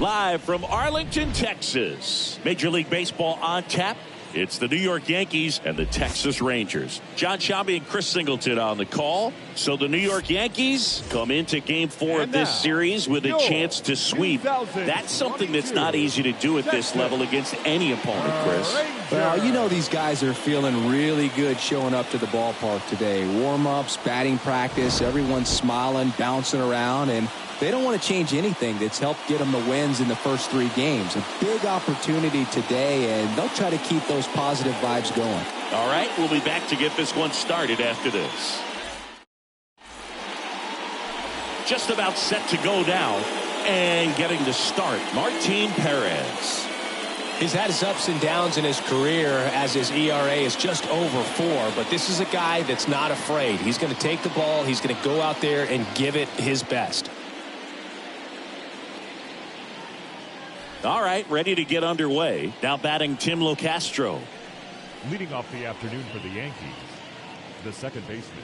Live from Arlington, Texas. Major League Baseball on tap. It's the New York Yankees and the Texas Rangers. John Sciambi and Chris Singleton on the call. So the New York Yankees come into Game 4 of this series with a chance to sweep. That's something that's not easy to do at this level against any opponent, Chris. Well, you know these guys are feeling really good showing up to the ballpark today. Warm-ups, batting practice, everyone's smiling, bouncing around, and they don't want to change anything that's helped get them the wins in the first 3 games. A big opportunity today, and they'll try to keep those positive vibes going. All right, we'll be back to get this one started after this. Just about set to go now, and getting to start, Martin Perez. He's had his ups and downs in his career as his ERA is just over 4, but this is a guy that's not afraid. He's going to take the ball, he's going to go out there and give it his best. All right, ready to get underway. Now batting Tim Locastro. Leading off the afternoon for the Yankees, the second baseman,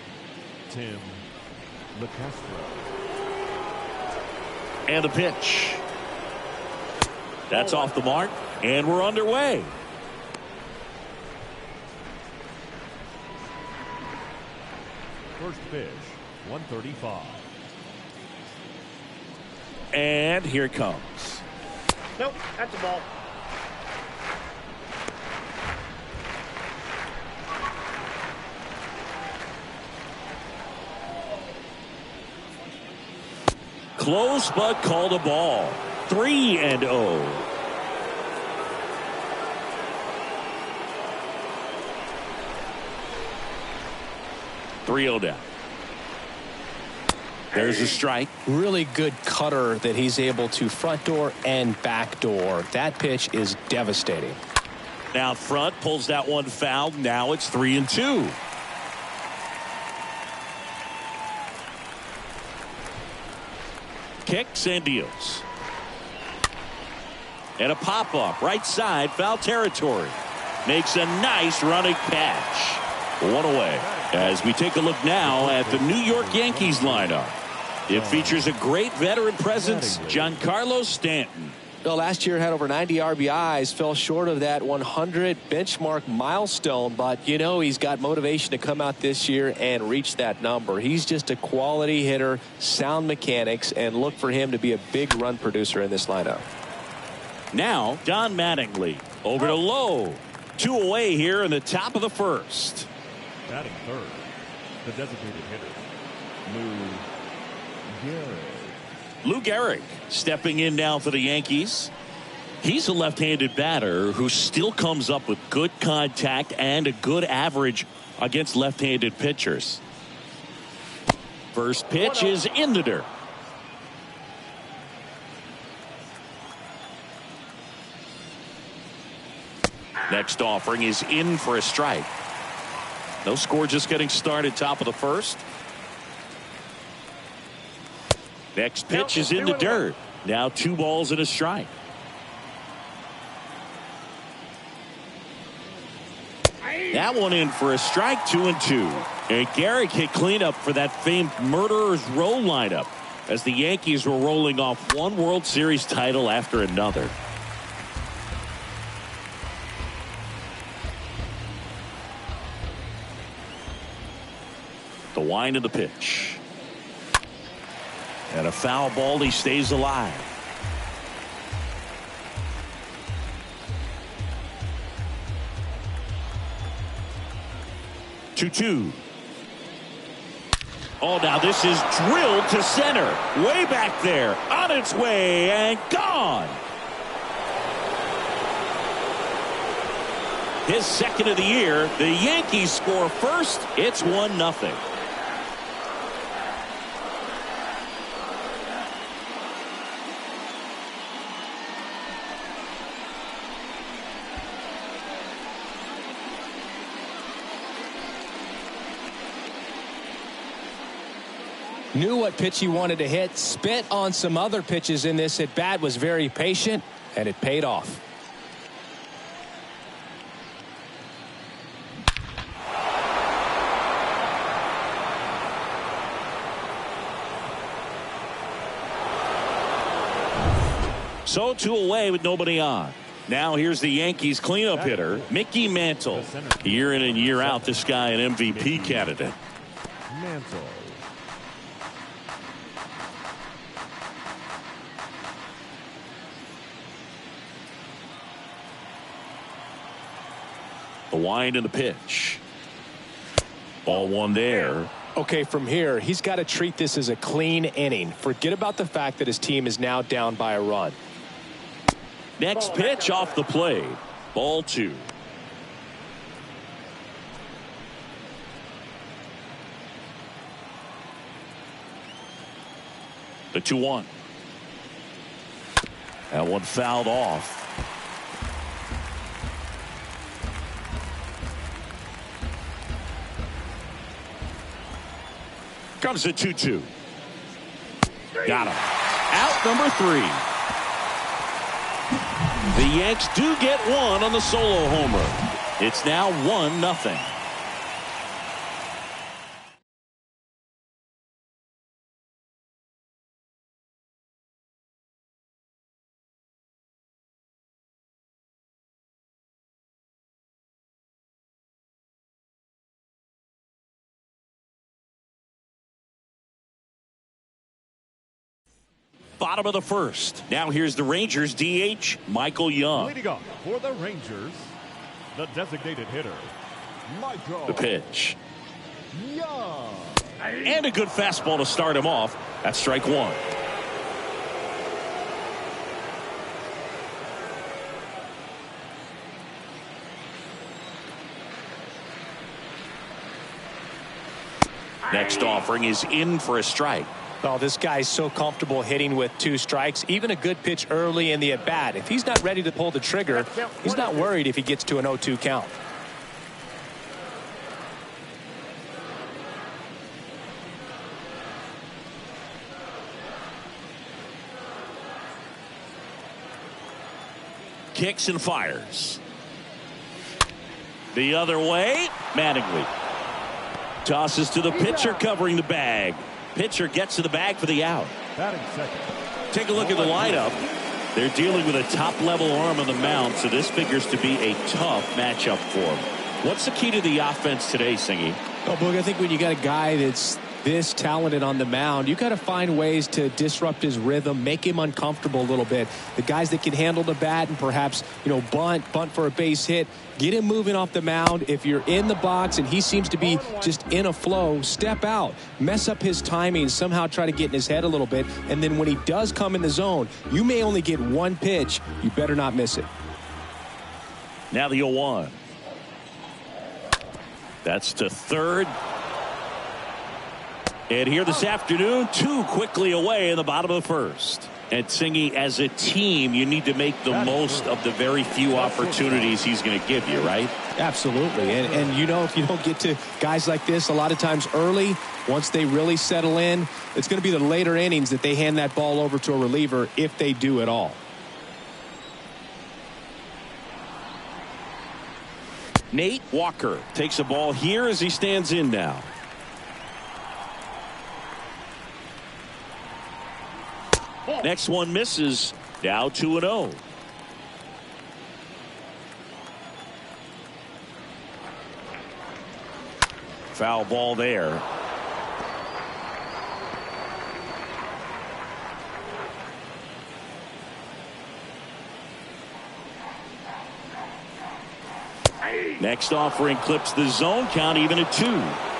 Tim Locastro. And the pitch. That's off the mark, and we're underway. First pitch, 135. And here it comes. Nope, that's a ball. Close, but called a ball. 3-0. Down. There's a strike. Really good cutter that he's able to front door and back door. That pitch is devastating. Now front, pulls that one foul. Now it's 3-2. Kicks and deals. And a pop-up right side, foul territory. Makes a nice running catch. One away. As we take a look now at the New York Yankees lineup. It features a great veteran presence, Giancarlo Stanton. Well, last year had over 90 RBIs, fell short of that 100 benchmark milestone, but you know he's got motivation to come out this year and reach that number. He's just a quality hitter, sound mechanics, and look for him to be a big run producer in this lineup. Now, Don Mattingly over to Lowe. 2 away here in the top of the first. Batting third, the designated hitter, Lou Gehrig stepping in now for the Yankees. He's a left-handed batter who still comes up with good contact and a good average against left-handed pitchers. First pitch is in the dirt. Next offering is in for a strike. No score, just getting started, top of the first. Next pitch is in the dirt. Now 2 balls and a strike. That one in for a strike, 2-2. And Gehrig hit cleanup for that famed murderer's row lineup as the Yankees were rolling off one World Series title after another. The wind of the pitch. And a foul ball, he stays alive. Two. Oh, now this is drilled to center. Way back there. On its way and gone. His second of the year. The Yankees score first. It's 1-0. Knew what pitch he wanted to hit, spit on some other pitches in this at bat, was very patient, and it paid off. So 2 away with nobody on. Now here's the Yankees cleanup hitter, Mickey Mantle. Year in and year out, this guy an MVP candidate. Mantle. The wind and the pitch. Ball 1 there. Okay, from here, he's got to treat this as a clean inning. Forget about the fact that his team is now down by a run. Next pitch off the plate. Ball 2. The 2-1. That one fouled off. Comes the 2-2. Got him. Out number 3. The Yanks do get one on the solo homer. It's now 1-0. Bottom of the first. Now here's the Rangers DH, Michael Young. Leading off for the Rangers, the designated hitter, Michael. The pitch. Young. And a good fastball to start him off. That's strike 1. Next offering is in for a strike. Oh, this guy's so comfortable hitting with 2 strikes. Even a good pitch early in the at-bat. If he's not ready to pull the trigger, he's not worried if he gets to an 0-2 count. Kicks and fires. The other way, Mattingly. Tosses to the pitcher covering the bag. Pitcher gets to the bag for the out. Batting second. Take a look at the lineup. They're dealing with a top-level arm on the mound, so this figures to be a tough matchup for him. What's the key to the offense today, Singy? Oh, Boog, I think when you got a guy that's this talented on the mound, you got to find ways to disrupt his rhythm, make him uncomfortable a little bit. The guys that can handle the bat and perhaps, bunt for a base hit, get him moving off the mound. If you're in the box and he seems to be just in a flow, step out, mess up his timing, somehow try to get in his head a little bit. And then when he does come in the zone, you may only get 1 pitch. You better not miss it. Now the 0-1. That's to third. And here this afternoon, 2 quickly away in the bottom of the first. And Singy, as a team, you need to make the most of the very few opportunities he's going to give you, right? Absolutely. And if you don't get to guys like this a lot of times early, once they really settle in, it's going to be the later innings that they hand that ball over to a reliever if they do at all. Nate Walker takes a ball here as he stands in now. Next one misses. Now 2-0. Foul ball there. Next offering clips the zone count even at 2.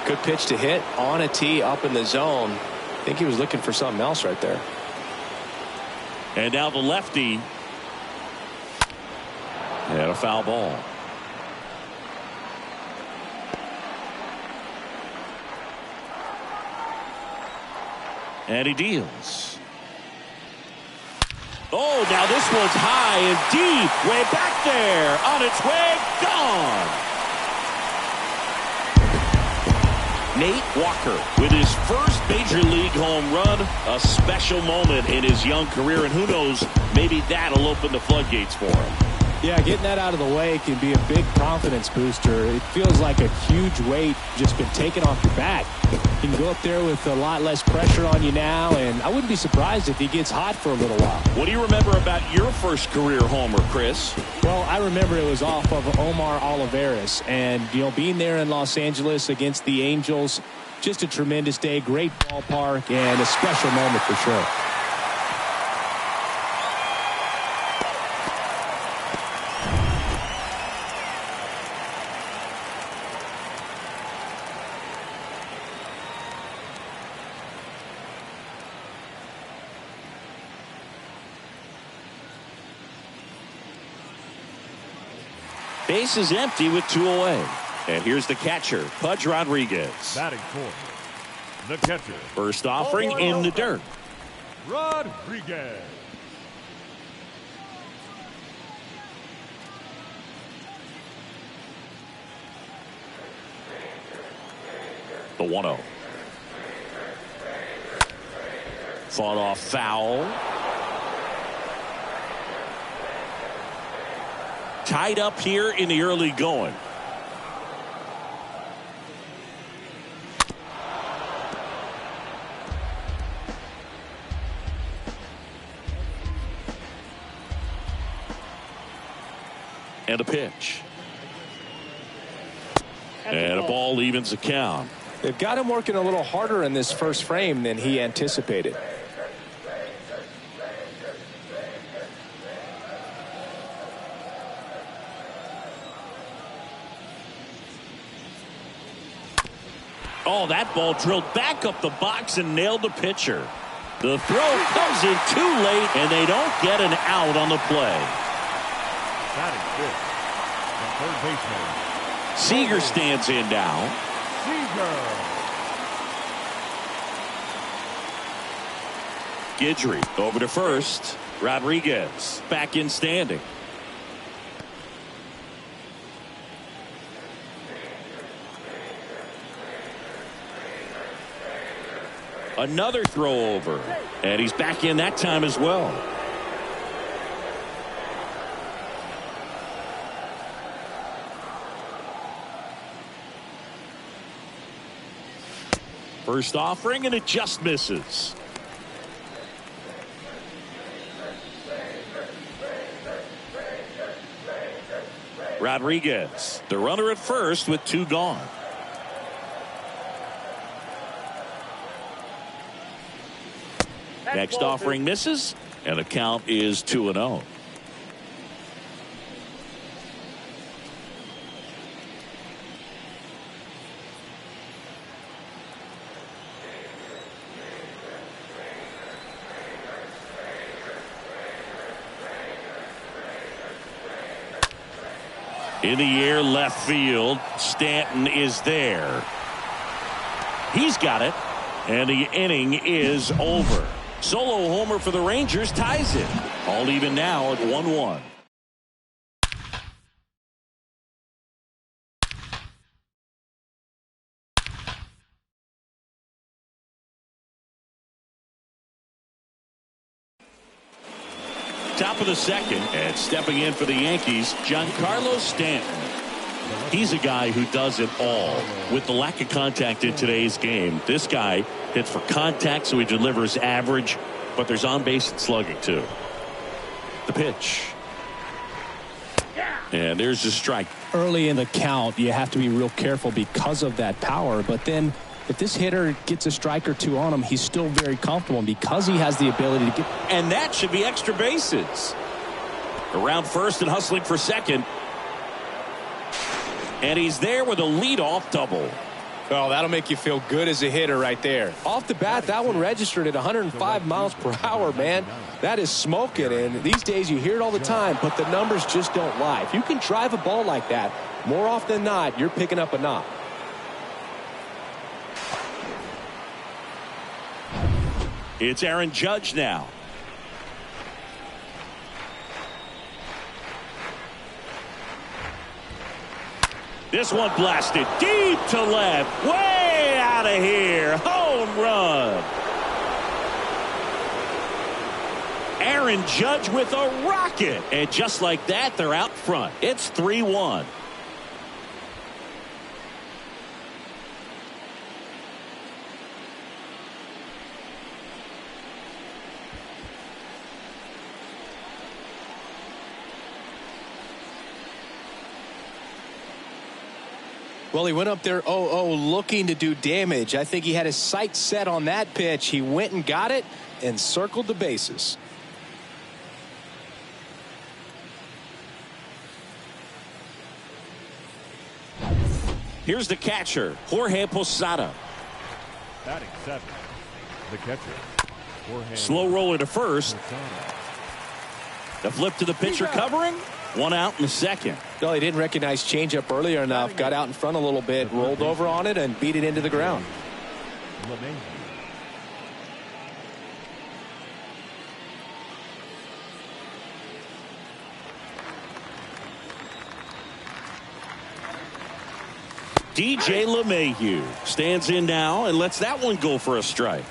Good pitch to hit on a tee up in the zone. I think he was looking for something else right there. And now the lefty. And a foul ball. And he deals. Oh, now this one's high and deep. Way back there. On its way. Gone. Nate Walker with his first major league home run. A special moment in his young career. And who knows, maybe that'll open the floodgates for him. Yeah, getting that out of the way can be a big confidence booster. It feels like a huge weight just been taken off your back. You can go up there with a lot less pressure on you now, and I wouldn't be surprised if he gets hot for a little while. What do you remember about your first career homer, Chris? Well, I remember it was off of Omar Olivares, and, being there in Los Angeles against the Angels, just a tremendous day, great ballpark, and a special moment for sure. Base is empty with 2 away. And here's the catcher, Pudge Rodriguez. Batting fourth, the catcher. First offering in the dirt. Rodriguez. The 1-0. Fought off foul. Tied up here in the early going. And a pitch. And a ball evens the count. They've got him working a little harder in this first frame than he anticipated. Oh, that ball drilled back up the box and nailed the pitcher. The throw comes in too late, and they don't get an out on the play. Batting fifth, the third baseman. Seeger stands in now. Seeger. Guidry over to first. Rodriguez back in standing. Another throw over, and he's back in that time as well. First offering, and it just misses. Rodriguez, the runner at first with 2 gone. Next offering misses, and the count is 2-0. In the air, left field. Stanton is there. He's got it, and the inning is over. Solo homer for the Rangers ties it. All even now at 1-1. Top of the second, and stepping in for the Yankees, Giancarlo Stanton. He's a guy who does it all. With the lack of contact in today's game, this guy hits for contact, so he delivers average, but there's on-base and slugging too. The pitch. And there's the strike. Early in the count, you have to be real careful because of that power, but then if this hitter gets a strike or 2 on him, he's still very comfortable, and because he has the ability to get... And that should be extra bases. Around first and hustling for second. And he's there with a leadoff double. Oh, that'll make you feel good as a hitter right there. Off the bat, that one registered at 105 miles per hour, man. That is smoking, and these days you hear it all the time, but the numbers just don't lie. If you can drive a ball like that, more often than not, you're picking up a knock. It's Aaron Judge now. This one blasted deep to left. Way out of here. Home run. Aaron Judge with a rocket. And just like that, they're out front. It's 3-1. Well, he went up there 0-0 looking to do damage. I think he had his sights set on that pitch. He went and got it and circled the bases. Here's the catcher, Jorge Posada. Batting seventh, the catcher, Jorge. Slow roller to first. The flip to the pitcher covering. One out in the second. No, he didn't recognize changeup earlier enough. Got out in front a little bit, rolled over on it, and beat it into the ground. DJ LeMahieu stands in now and lets that one go for a strike.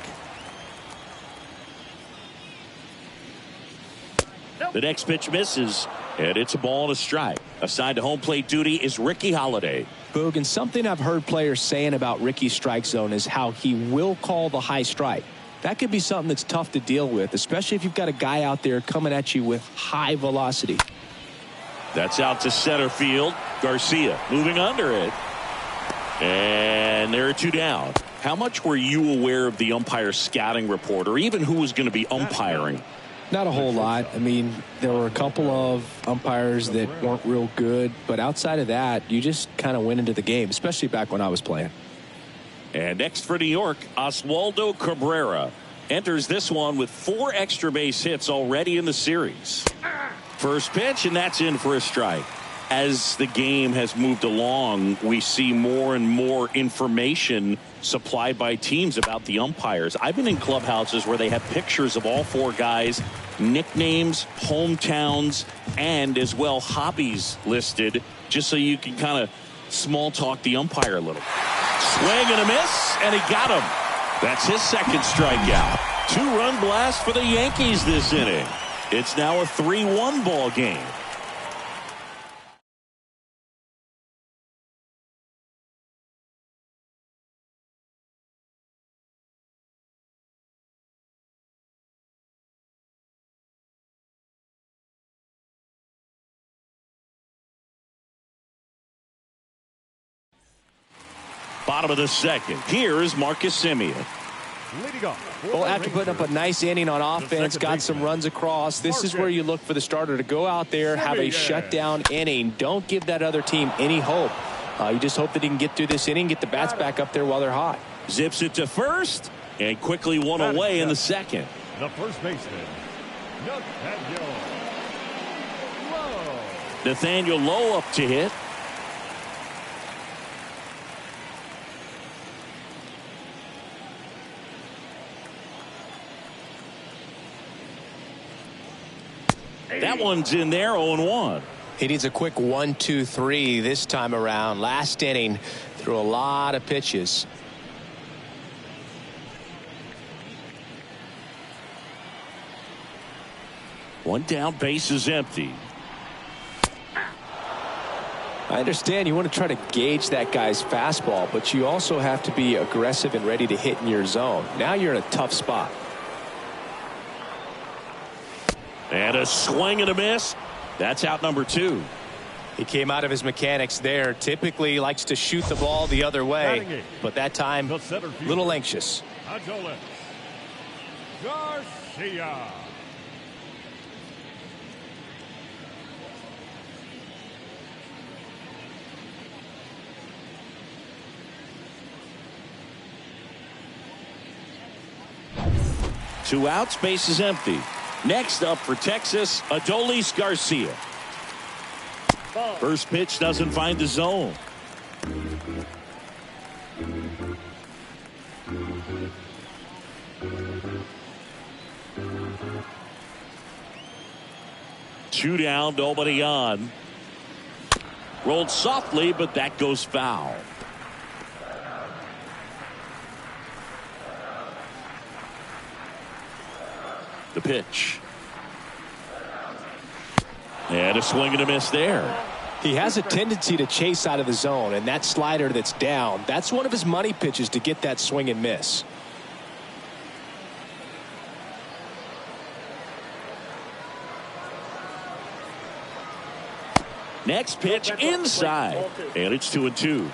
The next pitch misses, and it's a ball and a strike. Assigned to home plate duty is Ricky Holiday. Boog, and something I've heard players saying about Ricky's strike zone is how he will call the high strike. That could be something that's tough to deal with, especially if you've got a guy out there coming at you with high velocity. That's out to center field. Garcia moving under it. And there are two down. How much were you aware of the umpire scouting report, or even who was going to be umpiring? Not a whole lot. I mean, there were a couple of umpires that weren't real good, but outside of that, you just kind of went into the game, especially back when I was playing. And next for New York, Oswaldo Cabrera enters this one with 4 extra base hits already in the series. First pitch, and that's in for a strike. As the game has moved along, we see more and more information supplied by teams about the umpires. I've been in clubhouses where they have pictures of all 4 guys, nicknames, hometowns, and as well hobbies listed, just so you can kind of small talk the umpire a little. Swing and a miss, and he got him. That's his second strikeout. 2-run blast for the Yankees this inning. It's now a 3-1 ball game. Bottom of the second. Here is Marcus Semien. Well, after putting up a nice inning on offense, got some runs across, this is where you look for the starter to go out there, have a shutdown inning. Don't give that other team any hope. You just hope that he can get through this inning, get the bats back up there while they're hot. Zips it to first, and quickly one away in the second. The first baseman, Nathaniel Lowe up to hit. That one's in there, 0-1. He needs a quick 1-2-3 this time around. Last inning, threw a lot of pitches. One down, base is empty. I understand you want to try to gauge that guy's fastball, but you also have to be aggressive and ready to hit in your zone. Now you're in a tough spot. And a swing and a miss. That's out number 2. He came out of his mechanics there. Typically he likes to shoot the ball the other way, but that time a little anxious. Garcia. Two outs, base is empty. Next up for Texas, Adolis Garcia. First pitch doesn't find the zone. Two down, nobody on. Rolled softly, but that goes foul. The pitch. And a swing and a miss there. He has a tendency to chase out of the zone, and that slider that's down, that's one of his money pitches to get that swing and miss. Next pitch inside, and it's 2-2.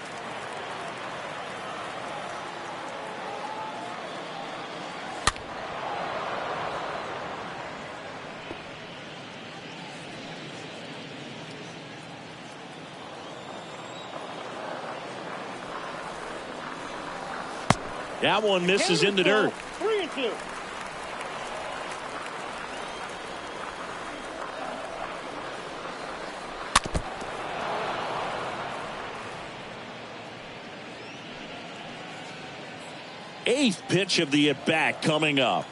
That one misses in the dirt. 3-2. Eighth pitch of the at-bat coming up.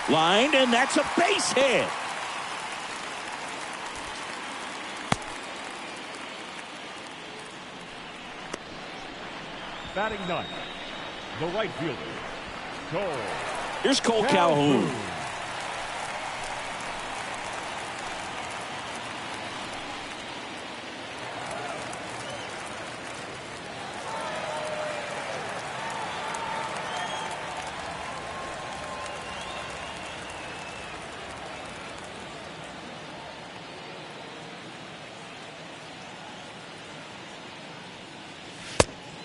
Lined, and that's a base hit. Batting ninth, the right fielder, Cole. Here's Cole Calhoun.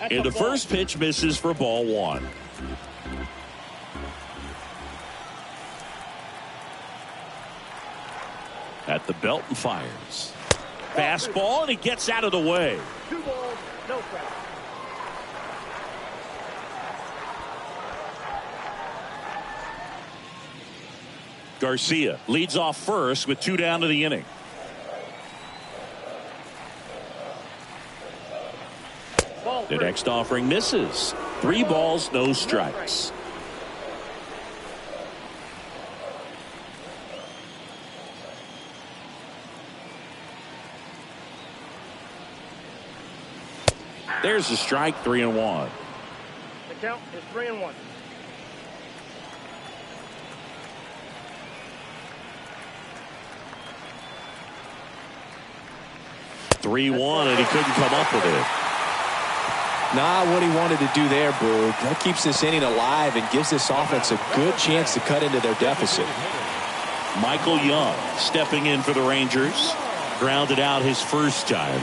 And the first pitch misses for ball one. At the belt and fires. Fastball, and he gets out of the way. 2 balls, no strikes. Garcia leads off first with 2 down to the inning. The next offering misses. 3 balls, no strikes. There's a strike, 3-1. The count is 3-1. And he couldn't come up with it. Not what he wanted to do there, Boog. That keeps this inning alive and gives this offense a good chance to cut into their deficit. Michael Young stepping in for the Rangers. Grounded out his first time.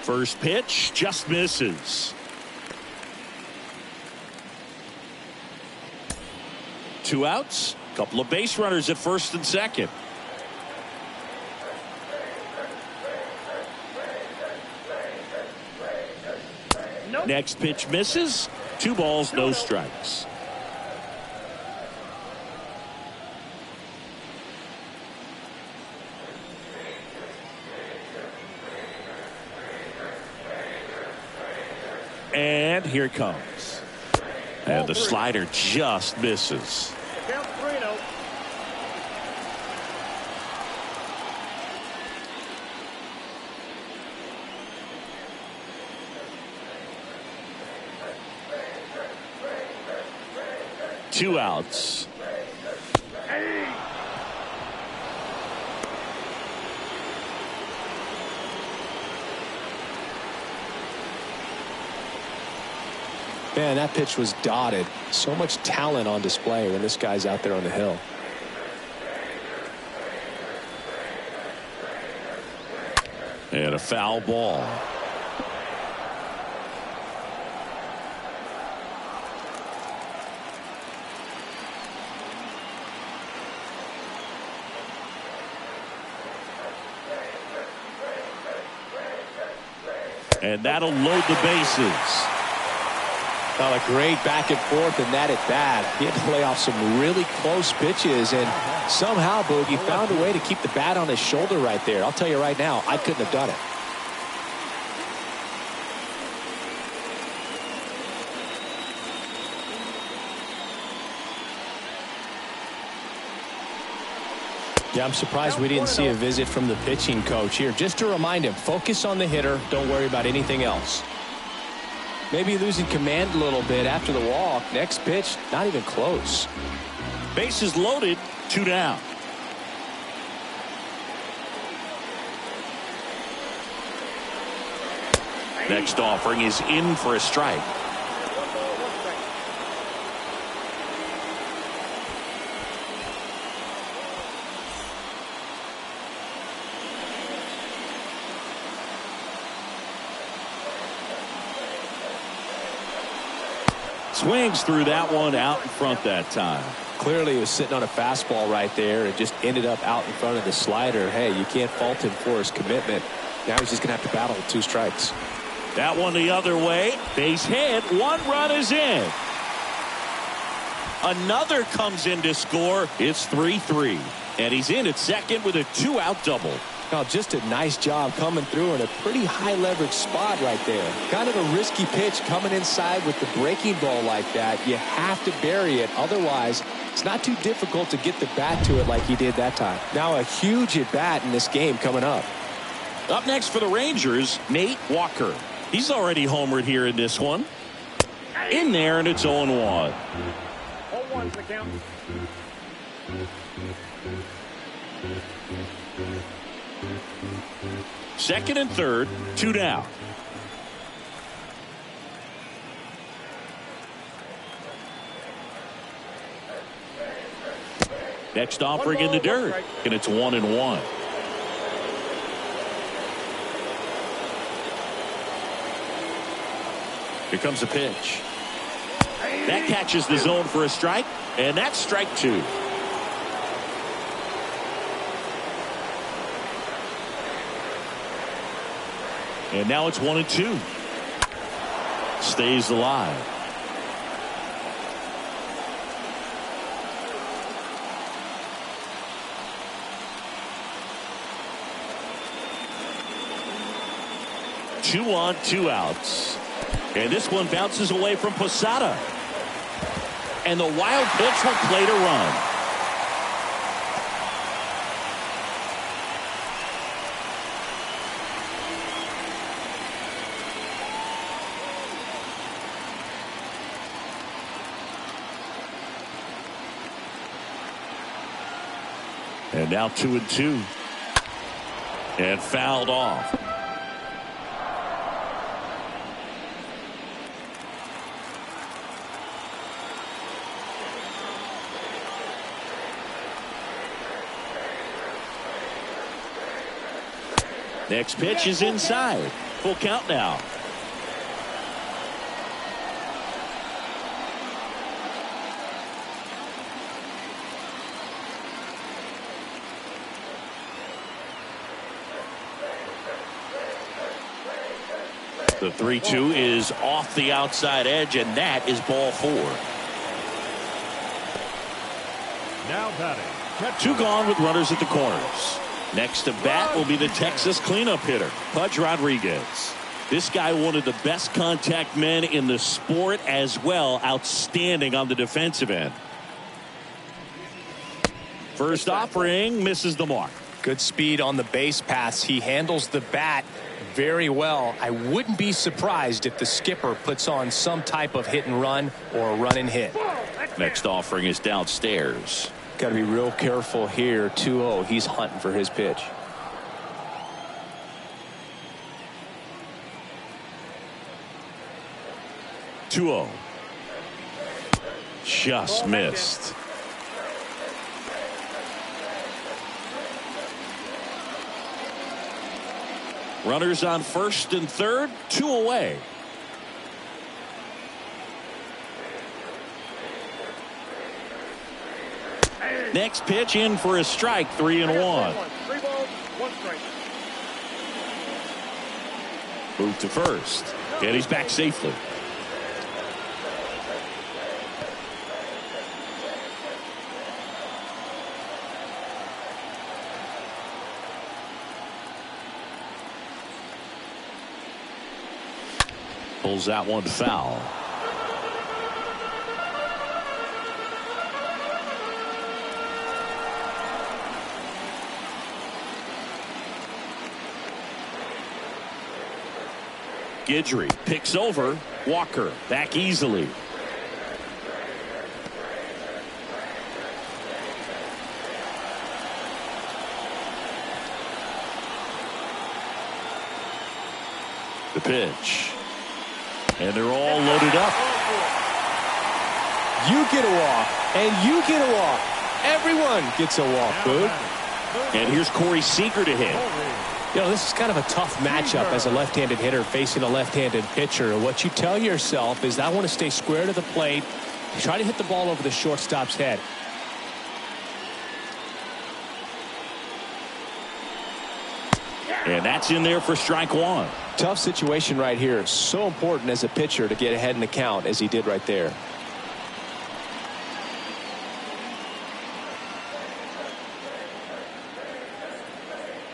First pitch just misses. 2 outs. Couple of base runners at first and second. Nope. Next pitch misses. 2 balls, no strikes. And here it comes. And the slider just misses. Count 3-0. Two outs. Man, that pitch was dotted. So much talent on display when this guy's out there on the hill. And a foul ball. And that'll load the bases. Well, a great back and forth in that at bat. He had to lay off some really close pitches, and somehow, Boogie found a way to keep the bat on his shoulder right there. I'll tell you right now, I couldn't have done it. Yeah, I'm surprised we didn't see a visit from the pitching coach here. Just to remind him, focus on the hitter. Don't worry about anything else. Maybe losing command a little bit after the walk. Next pitch, not even close. Bases loaded, 2 down. Next offering is in for a strike. Swings through that one, out in front that time. Clearly he was sitting on a fastball right there and just ended up out in front of the slider. Hey, you can't fault him for his commitment. Now he's just going to have to battle with 2 strikes. That one the other way. Base hit. 1 run is in. Another comes in to score. It's 3-3. And he's in at second with a 2-out double. Oh, just a nice job coming through in a pretty high leverage spot right there. Kind of a risky pitch coming inside with the breaking ball like that. You have to bury it. Otherwise, it's not too difficult to get the bat to it like he did that time. Now a huge at bat in this game coming up. Up next for the Rangers, Nate Walker. He's already homered here in this one. In there, and it's 0-1. 0-1 the count. Second and third, 2 down. Next offering in the dirt, and it's 1-1. Here comes a pitch. That catches the zone for a strike, and that's strike 2. And now it's 1-2. Stays alive. Two on, 2 outs. And this one bounces away from Posada. And the wild pitch will play to run. And now 2-2. And fouled off. Next pitch is inside. Full count now. The 3-2 is off the outside edge, and that is ball 4. Now batting. 2 gone with runners at the corners. Next to bat will be the Texas cleanup hitter, Pudge Rodriguez. This guy, one of the best contact men in the sport as well. Outstanding on the defensive end. First offering misses the mark. Good speed on the base paths. He handles the bat very well. I wouldn't be surprised if the skipper puts on some type of hit and run or a run and hit. Next offering is downstairs. Got to be real careful here. 2-0. He's hunting for his pitch. Just missed. Runners on first and third, 2 away. Next pitch in for a strike, 3-1. 3 balls, 1 strike. Move to first, and he's back safely. Pulls that one foul. Guidry picks over Walker. Back easily. The pitch. And they're all loaded up. You get a walk, and you get a walk. Everyone gets a walk, Boog. And here's Corey Seeger to hit. You know, this is kind of a tough matchup as a left-handed hitter facing a left-handed pitcher. What you tell yourself is, I want to stay square to the plate, try to hit the ball over the shortstop's head. And that's in there for strike one. Tough situation right here. So important as a pitcher to get ahead in the count as he did right there.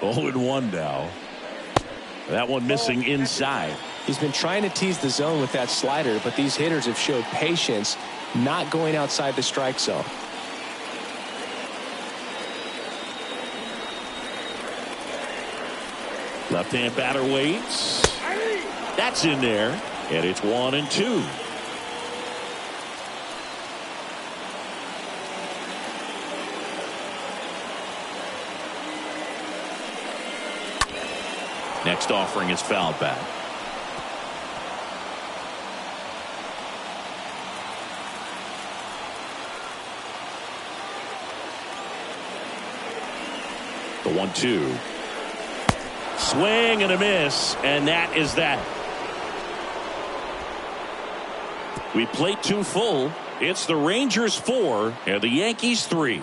Oh, and 1 now. That one missing inside. He's been trying to tease the zone with that slider, but these hitters have showed patience, not going outside the strike zone. Left-hand batter waits. That's in there. And it's 1 and 2. Next offering is fouled back. The 1-2. Swing and a miss, and that is that. We played 2 full. It's the Rangers 4 and the Yankees 3.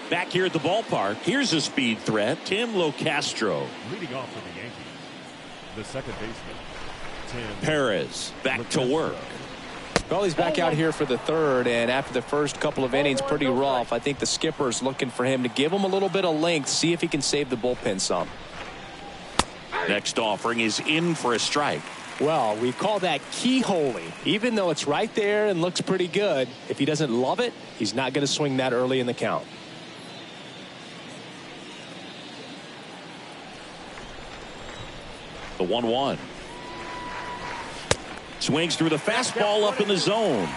Back here at the ballpark, here's a speed threat, Tim Locastro. Leading off for the Yankees, the second baseman, Tim Perez back to work. Well, he's back out here for the third, and after the first couple of innings, pretty rough. I think the skipper's looking for him to give him a little bit of length, see if he can save the bullpen some. Next offering is in for a strike. Well, we call that keyholing. Even though it's right there and looks pretty good, if he doesn't love it, he's not going to swing that early in the count. The 1-1. Swings through the fastball up in the zone.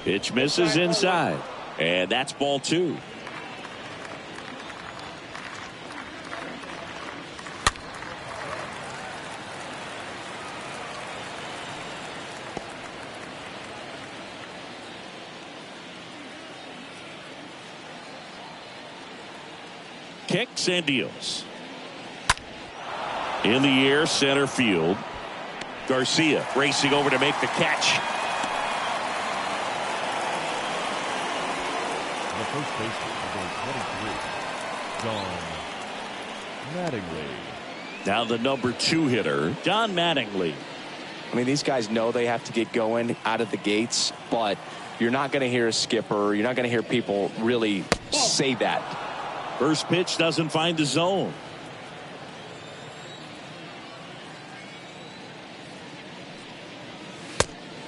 Pitch misses inside. And that's ball 2. Kicks and deals. In the air, center field. Garcia racing over to make the catch. The first baseman, number 23, Don Mattingly. Now the number 2 hitter, Don Mattingly. I mean, these guys know they have to get going out of the gates, but you're not going to hear a skipper, you're not going to hear people really say that. First pitch doesn't find the zone.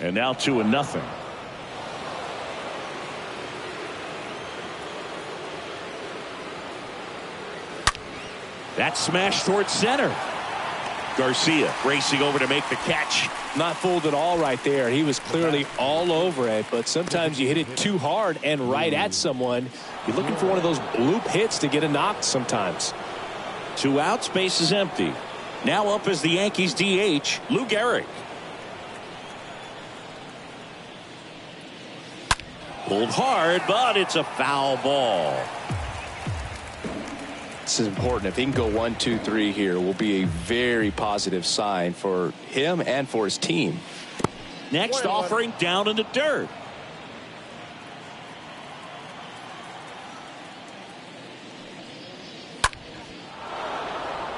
And now 2-0. That's smashed towards center. Garcia racing over to make the catch. Not fooled at all right there. He was clearly all over it, but sometimes you hit it too hard and right at someone. You're looking for one of those bloop hits to get a knock sometimes. 2 outs, base is empty. Now up as the Yankees DH, Lou Gehrig. Pulled hard, but it's a foul ball. This is important. If he can go 1, 2, 3 here, will be a very positive sign for him and for his team. Next offering down in the dirt.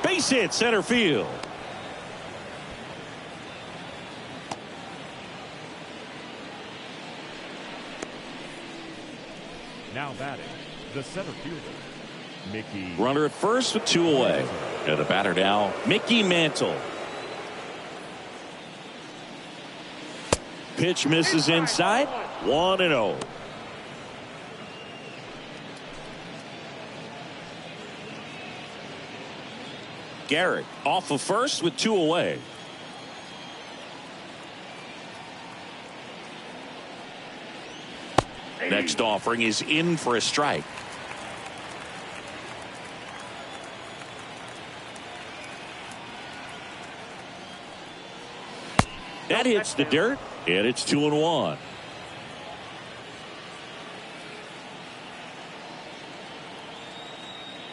Base hit center field. Now batting, the center fielder, Mickey. Runner at first with 2 away. And the batter now, Mickey Mantle. Pitch misses inside. 1-0. Garrett off of first with 2 away. Next offering is in for a strike. That hits the dirt, and it's 2-1.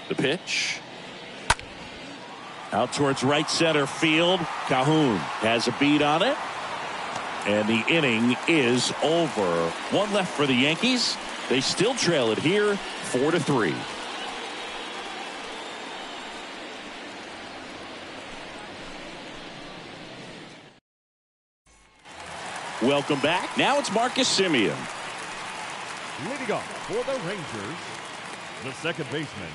The pitch. Out towards right center field. Calhoun has a beat on it. And the inning is over. 1 left for the Yankees. They still trail it here, 4-3. Welcome back. Now it's Marcus Semien. Leading off for the Rangers, the second baseman,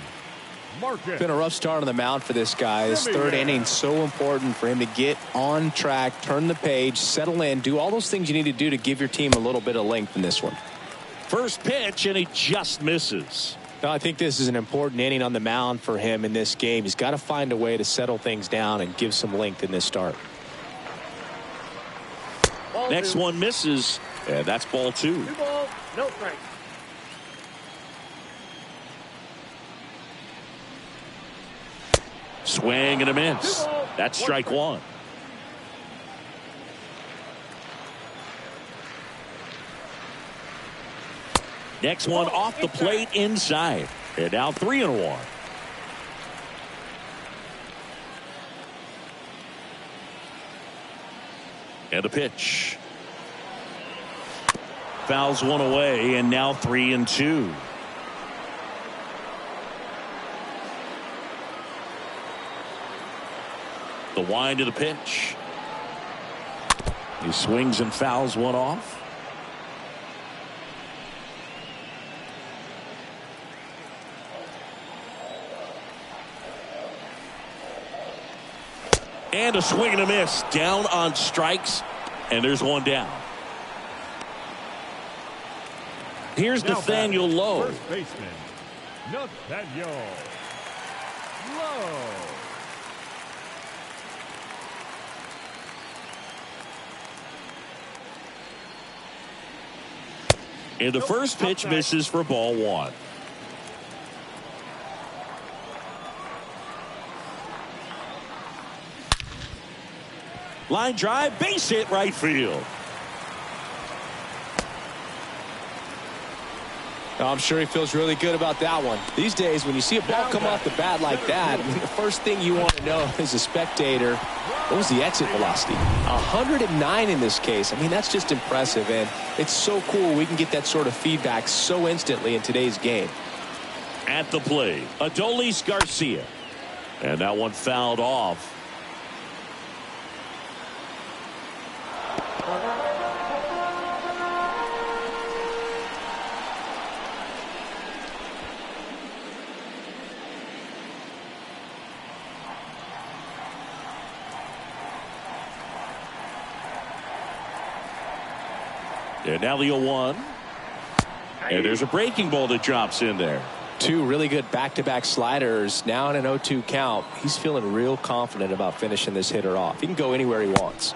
Marcus. It's been a rough start on the mound for this guy. This third inning so important for him to get on track, turn the page, settle in, do all those things you need to do to give your team a little bit of length in this one. First pitch, and he just misses. Now, I think this is an important inning on the mound for him in this game. He's got to find a way to settle things down and give some length in this start. Next one misses, and that's ball 2. 2 balls, no strikes. Swing and a miss. That's strike 1. Next one off the plate inside. And now 3-1. And the pitch. Fouls one away, and now 3-2. The wind of the pitch. He swings and fouls one off. And a swing and a miss. Down on strikes. And there's one down. Here's Now Nathaniel Lowe. First baseman, Nathaniel Lowe. And the first pitch misses for ball 1. Line drive, base hit, right field. I'm sure he feels really good about that one. These days, when you see a ball come off the bat like that, the first thing you want to know as a spectator, what was the exit velocity? 109 in this case. I mean, that's just impressive, and it's so cool we can get that sort of feedback so instantly in today's game. At the plate, Adolis Garcia. And that one fouled off. And now the 0-1. And there's a breaking ball that drops in there. 2 really good back-to-back sliders. Now in an 0-2 count. He's feeling real confident about finishing this hitter off. He can go anywhere he wants.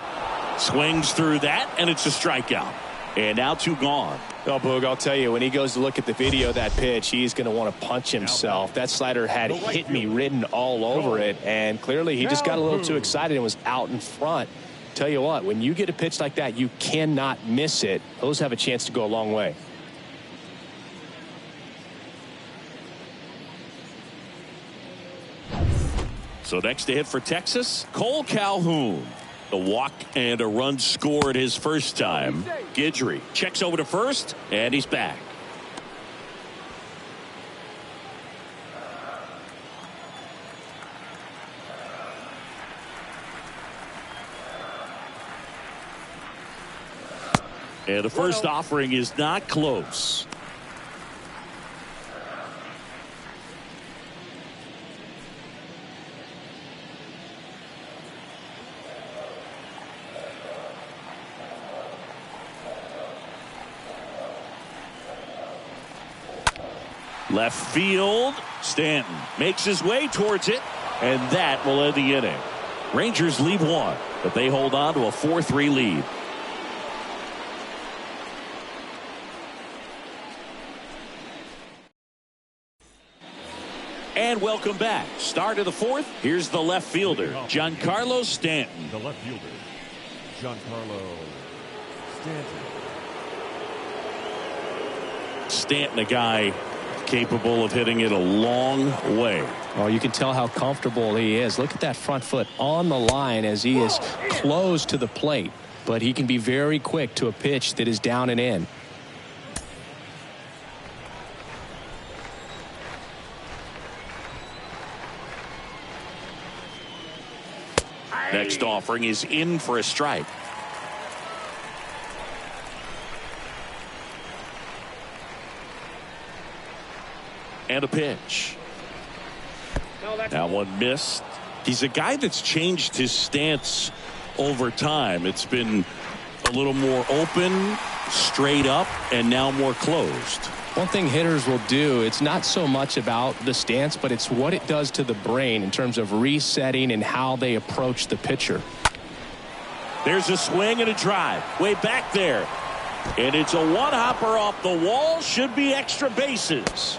Swings through that, and it's a strikeout. And now 2 gone. Oh, Boog, I'll tell you, when he goes to look at the video of that pitch, he's going to want to punch himself. That slider had hit me written all over it, and clearly he just got a little too excited and was out in front. Tell you what, when you get a pitch like that, you cannot miss it. Those have a chance to go a long way. So next to hit for Texas, Cole Calhoun. The walk and a run scored his first time. Guidry checks over to first, and he's back. And the first offering is not close. Left field. Stanton makes his way towards it, and that will end the inning. Rangers leave one, but they hold on to a 4-3 lead. And welcome back. Start of the fourth. Here's the left fielder, Giancarlo Stanton. The left fielder, Giancarlo Stanton. Stanton, a guy capable of hitting it a long way. Oh, you can tell how comfortable he is. Look at that front foot on the line as he is close to the plate. But he can be very quick to a pitch that is down and in. Next offering is in for a strike. And a pitch. That one missed. He's a guy that's changed his stance over time. It's been a little more open, straight up, and now more closed. One thing hitters will do, it's not so much about the stance, but it's what it does to the brain in terms of resetting and how they approach the pitcher. There's a swing and a drive way back there, and it's a one-hopper off the wall. Should be extra bases.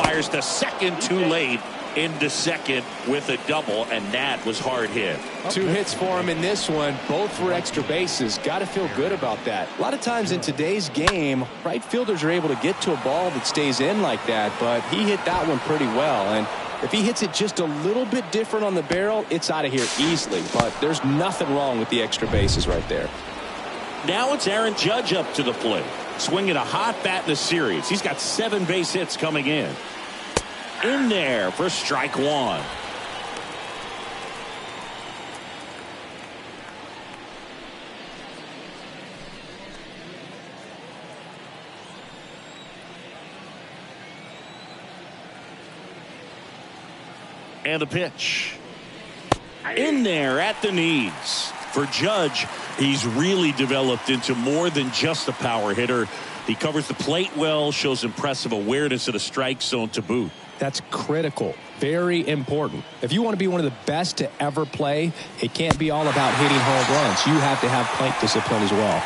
Fires to second too late, into second with a double, and that was hard hit. 2 hits for him in this one. Both were extra bases. Got to feel good about that. A lot of times in today's game, right fielders are able to get to a ball that stays in like that, but he hit that one pretty well. And if he hits it just a little bit different on the barrel, it's out of here easily. But there's nothing wrong with the extra bases right there. Now it's Aaron Judge up to the plate. Swinging a hot bat in the series. He's got 7 base hits coming in. In there for strike one. And a pitch. In there at the knees. For Judge, he's really developed into more than just a power hitter. He covers the plate well, shows impressive awareness of the strike zone to boot. That's critical. Very important. If you want to be one of the best to ever play, it can't be all about hitting home runs. You have to have plate discipline as well.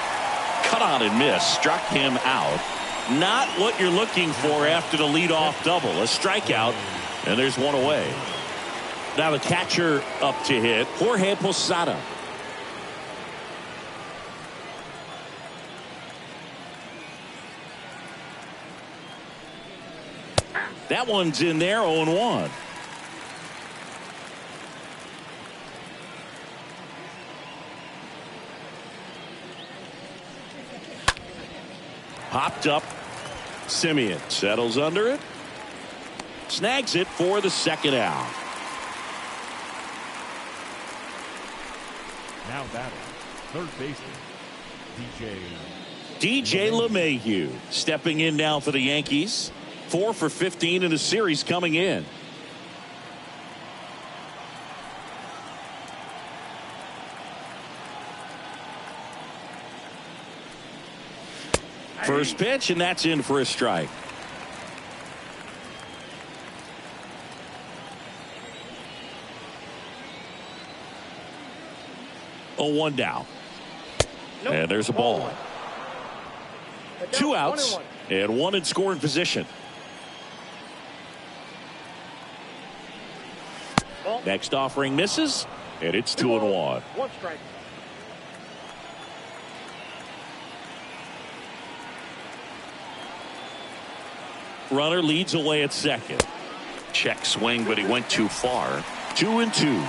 Cut on and miss. Struck him out. Not what you're looking for after the leadoff double. A strikeout, and there's one away. Now the catcher up to hit, Jorge Posada. That one's in there, 0-1. Popped up. Simeon settles under it. Snags it for the second out. Now batting, third baseman, DJ LeMahieu stepping in now for the Yankees. 4 for 15 in the series coming in. First pitch, and that's in for a strike. Oh, 1 down. Nope. And there's a ball. 2 outs and 1 in scoring position. Next offering misses, and it's 2-1. 1 strike. Runner leads away at second. Check swing, but he went too far. 2-2.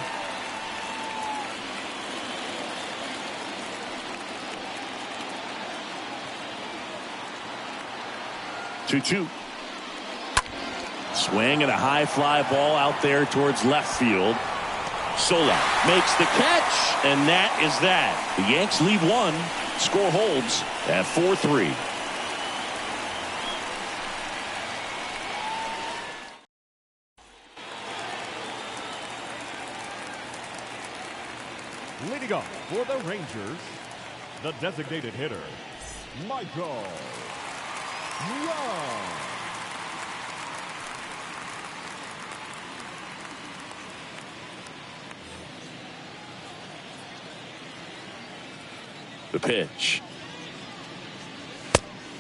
Swing and a high fly ball out there towards left field. Sola makes the catch, and that is that. The Yanks lead 1. Score holds at 4-3. leading off for the Rangers, the designated hitter, Michael Young. The pitch.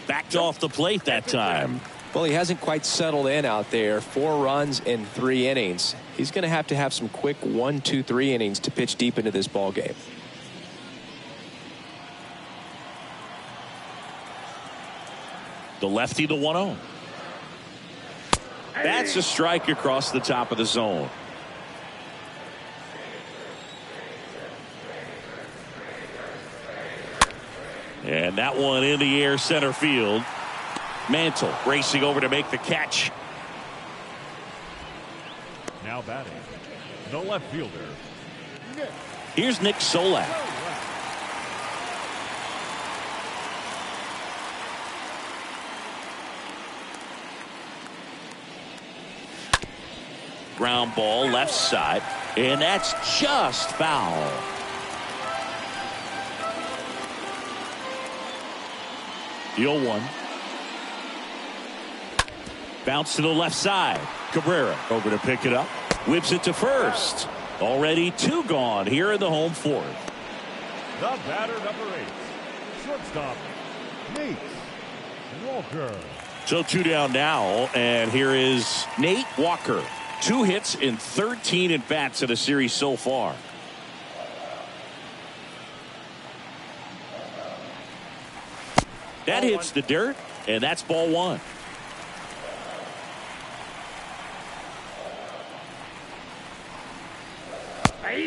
Backed off the plate that time. Well, he hasn't quite settled in out there. 4 runs in 3 innings. He's going to have some quick 1, 2, 3 innings to pitch deep into this ball game. The lefty, the 1-0. That's a strike across the top of the zone. And that one in the air center field. Mantle racing over to make the catch. Now batting, the left fielder. Here's Nick Solak. Ground ball left side, and that's just foul. The 0-1. Bounce to the left side. Cabrera over to pick it up. Whips it to first. Already 2 gone here in the home 4th. The batter, number 8. Shortstop, Nate Walker. So 2 down now, and here is Nate Walker. 2 hits in 13 at-bats in the series so far. That hits the dirt, and that's ball 1.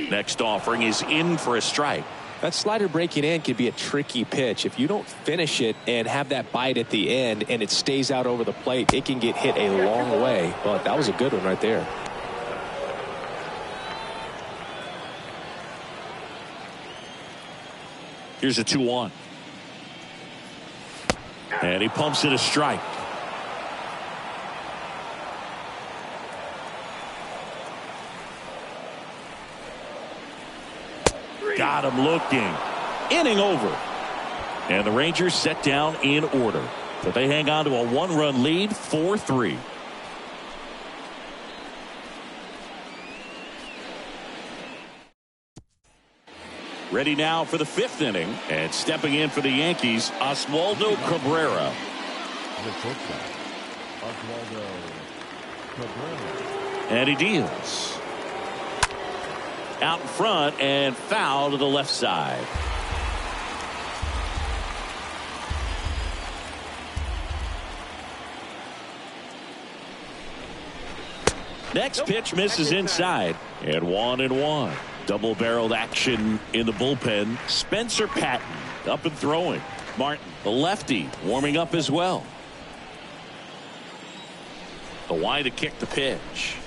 Next offering is in for a strike. That slider breaking in could be a tricky pitch. If you don't finish it and have that bite at the end and it stays out over the plate, it can get hit a long way. But that was a good one right there. Here's a 2-1. And he pumps it a strike. Got him looking. Inning over. And the Rangers set down in order. But they hang on to a 1-run lead, 4-3. Ready now for the 5th inning. And stepping in for the Yankees, Oswaldo Cabrera. The shortstop, Oswaldo Cabrera. And he deals. Out in front and foul to the left side. Next pitch misses inside. And 1-1. Double-barreled action in the bullpen. Spencer Patton up and throwing. Martin, the lefty, warming up as well. The wide to kick the pitch.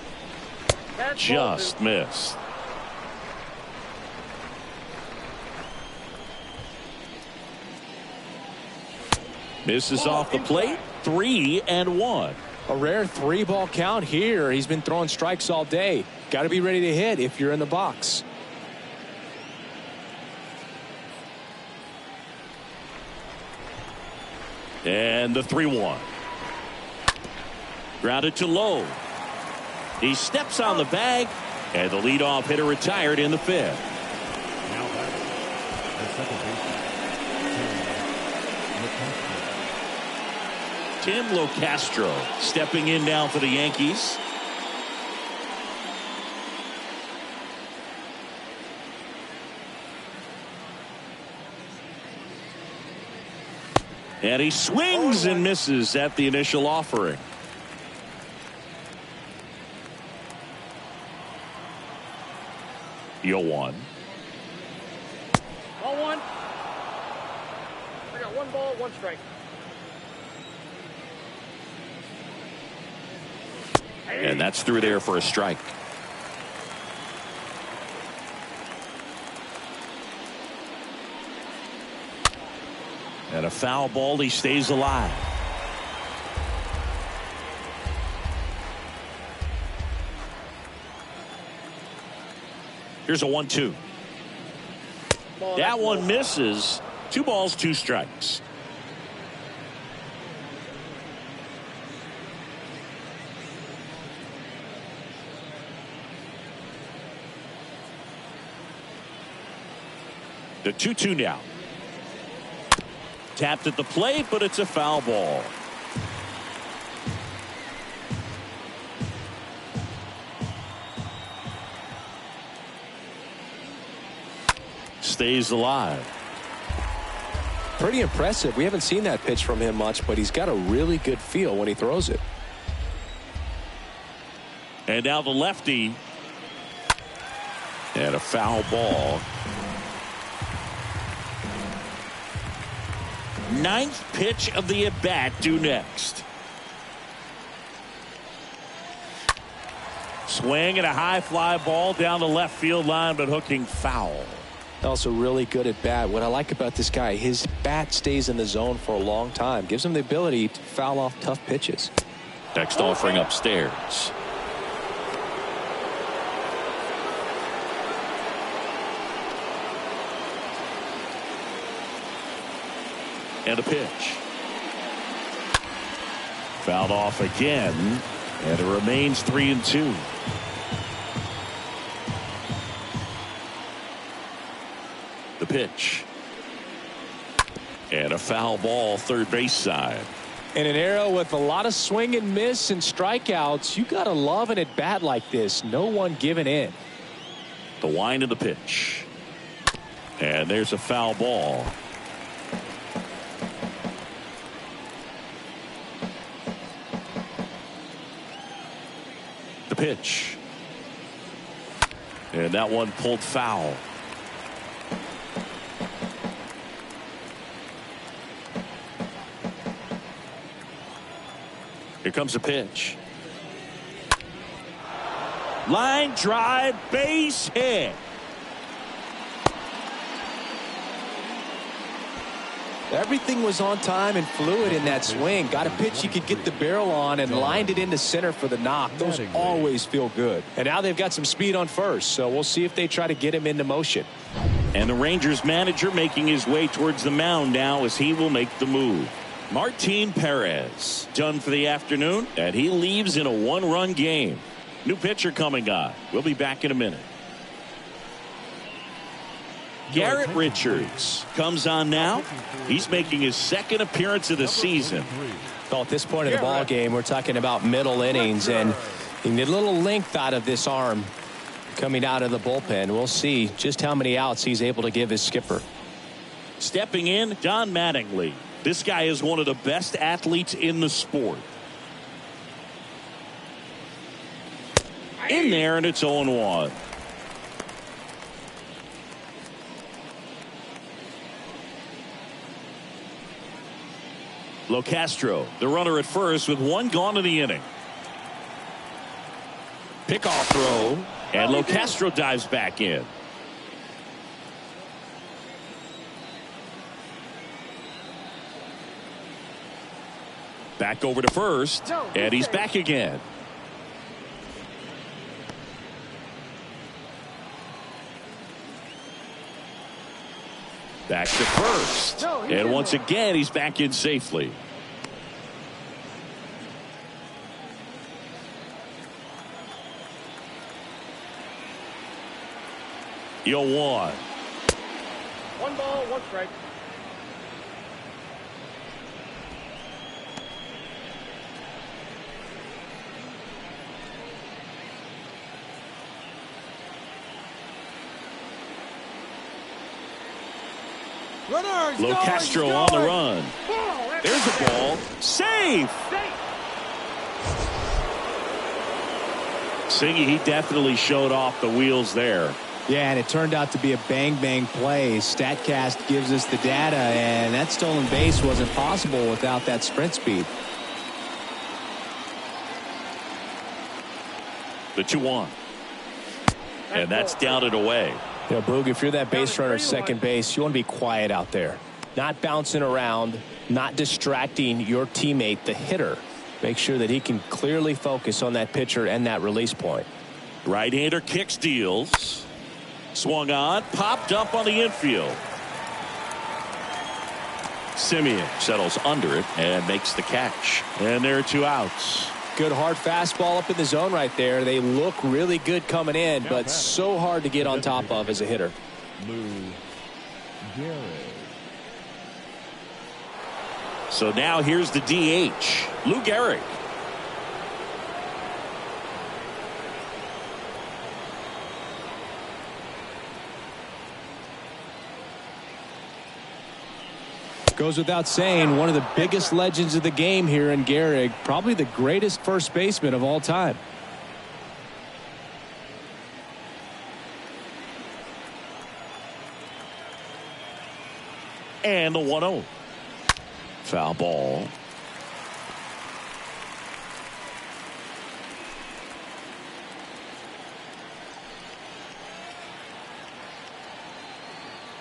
Just missed. Misses off the plate. 3-1. A rare 3-ball count here. He's been throwing strikes all day. Got to be ready to hit if you're in the box. And the 3-1. Grounded to low. He steps on the bag, and the leadoff hitter retired in the 5th. Now batting, the second baseman, Tim Locastro stepping in now for the Yankees. And he swings and misses at the initial offering. The 0-1. Ball 1. I got 1 ball, 1 strike. And that's through there for a strike. And a foul ball. He stays alive. Here's a 1-2. That one misses. 2 balls, 2 strikes. The 2-2 now. Tapped at the plate, but it's a foul ball. Stays alive. Pretty impressive. We haven't seen that pitch from him much, but he's got a really good feel when he throws it. And now the lefty. And a foul ball. Ninth pitch of the at-bat due next. Swing and a high fly ball down the left field line, but hooking foul. Also really good at bat. What I like about this guy, his bat stays in the zone for a long time. Gives him the ability to foul off tough pitches. Next offering upstairs. And a pitch. Fouled off again, and it remains 3-2. The pitch. And a foul ball third base side. In an era with a lot of swing and miss and strikeouts, you got to love an at bat like this. No one giving in. The wind of the pitch. And there's a foul ball. The pitch. And that one pulled foul. Here comes a pitch. Line drive, base hit. Everything was on time and fluid in that swing. Got a pitch you could get the barrel on and lined it into center for the knock. Those always feel good. And now they've got some speed on first, so we'll see if they try to get him into motion. And the Rangers manager making his way towards the mound now as he will make the move. Martin Perez done for the afternoon, and he leaves in a one-run game. New pitcher coming on. We'll be back in a minute. Garrett Richards comes on now. He's making his second appearance of the season. Well, at this point of the ball game, we're talking about middle innings, and you need a little length out of this arm coming out of the bullpen. We'll see just how many outs he's able to give his skipper. Stepping in, Don Mattingly. This guy is one of the best athletes in the sport. In there, and it's 0-1. Locastro, the runner at first with one gone in the inning. Pickoff throw, and Locastro dives back in. Back over to first, and he's back again. Back to first, and once again he's back in safely. You'll one. One ball, one strike. Locastro on the run. There's a ball. Safe. Singy, he definitely showed off the wheels there. Yeah, and it turned out to be a bang-bang play. StatCast gives us the data, and that stolen base wasn't possible without that sprint speed. The 2-1. And that's down and away. You know, Boog, if you're that base runner at second base, you want to be quiet out there. Not bouncing around, not distracting your teammate, the hitter. Make sure that he can clearly focus on that pitcher and that release point. Right-hander kick steals. Swung on, popped up on the infield. Simeon settles under it and makes the catch. And there are 2 outs. Good hard fastball up in the zone right there. They look really good coming in, but so hard to get on top of as a hitter. So now here's the DH, Lou Gehrig. Goes without saying, one of the biggest legends of the game here in Gehrig, probably the greatest first baseman of all time. And the 1-0. Foul ball.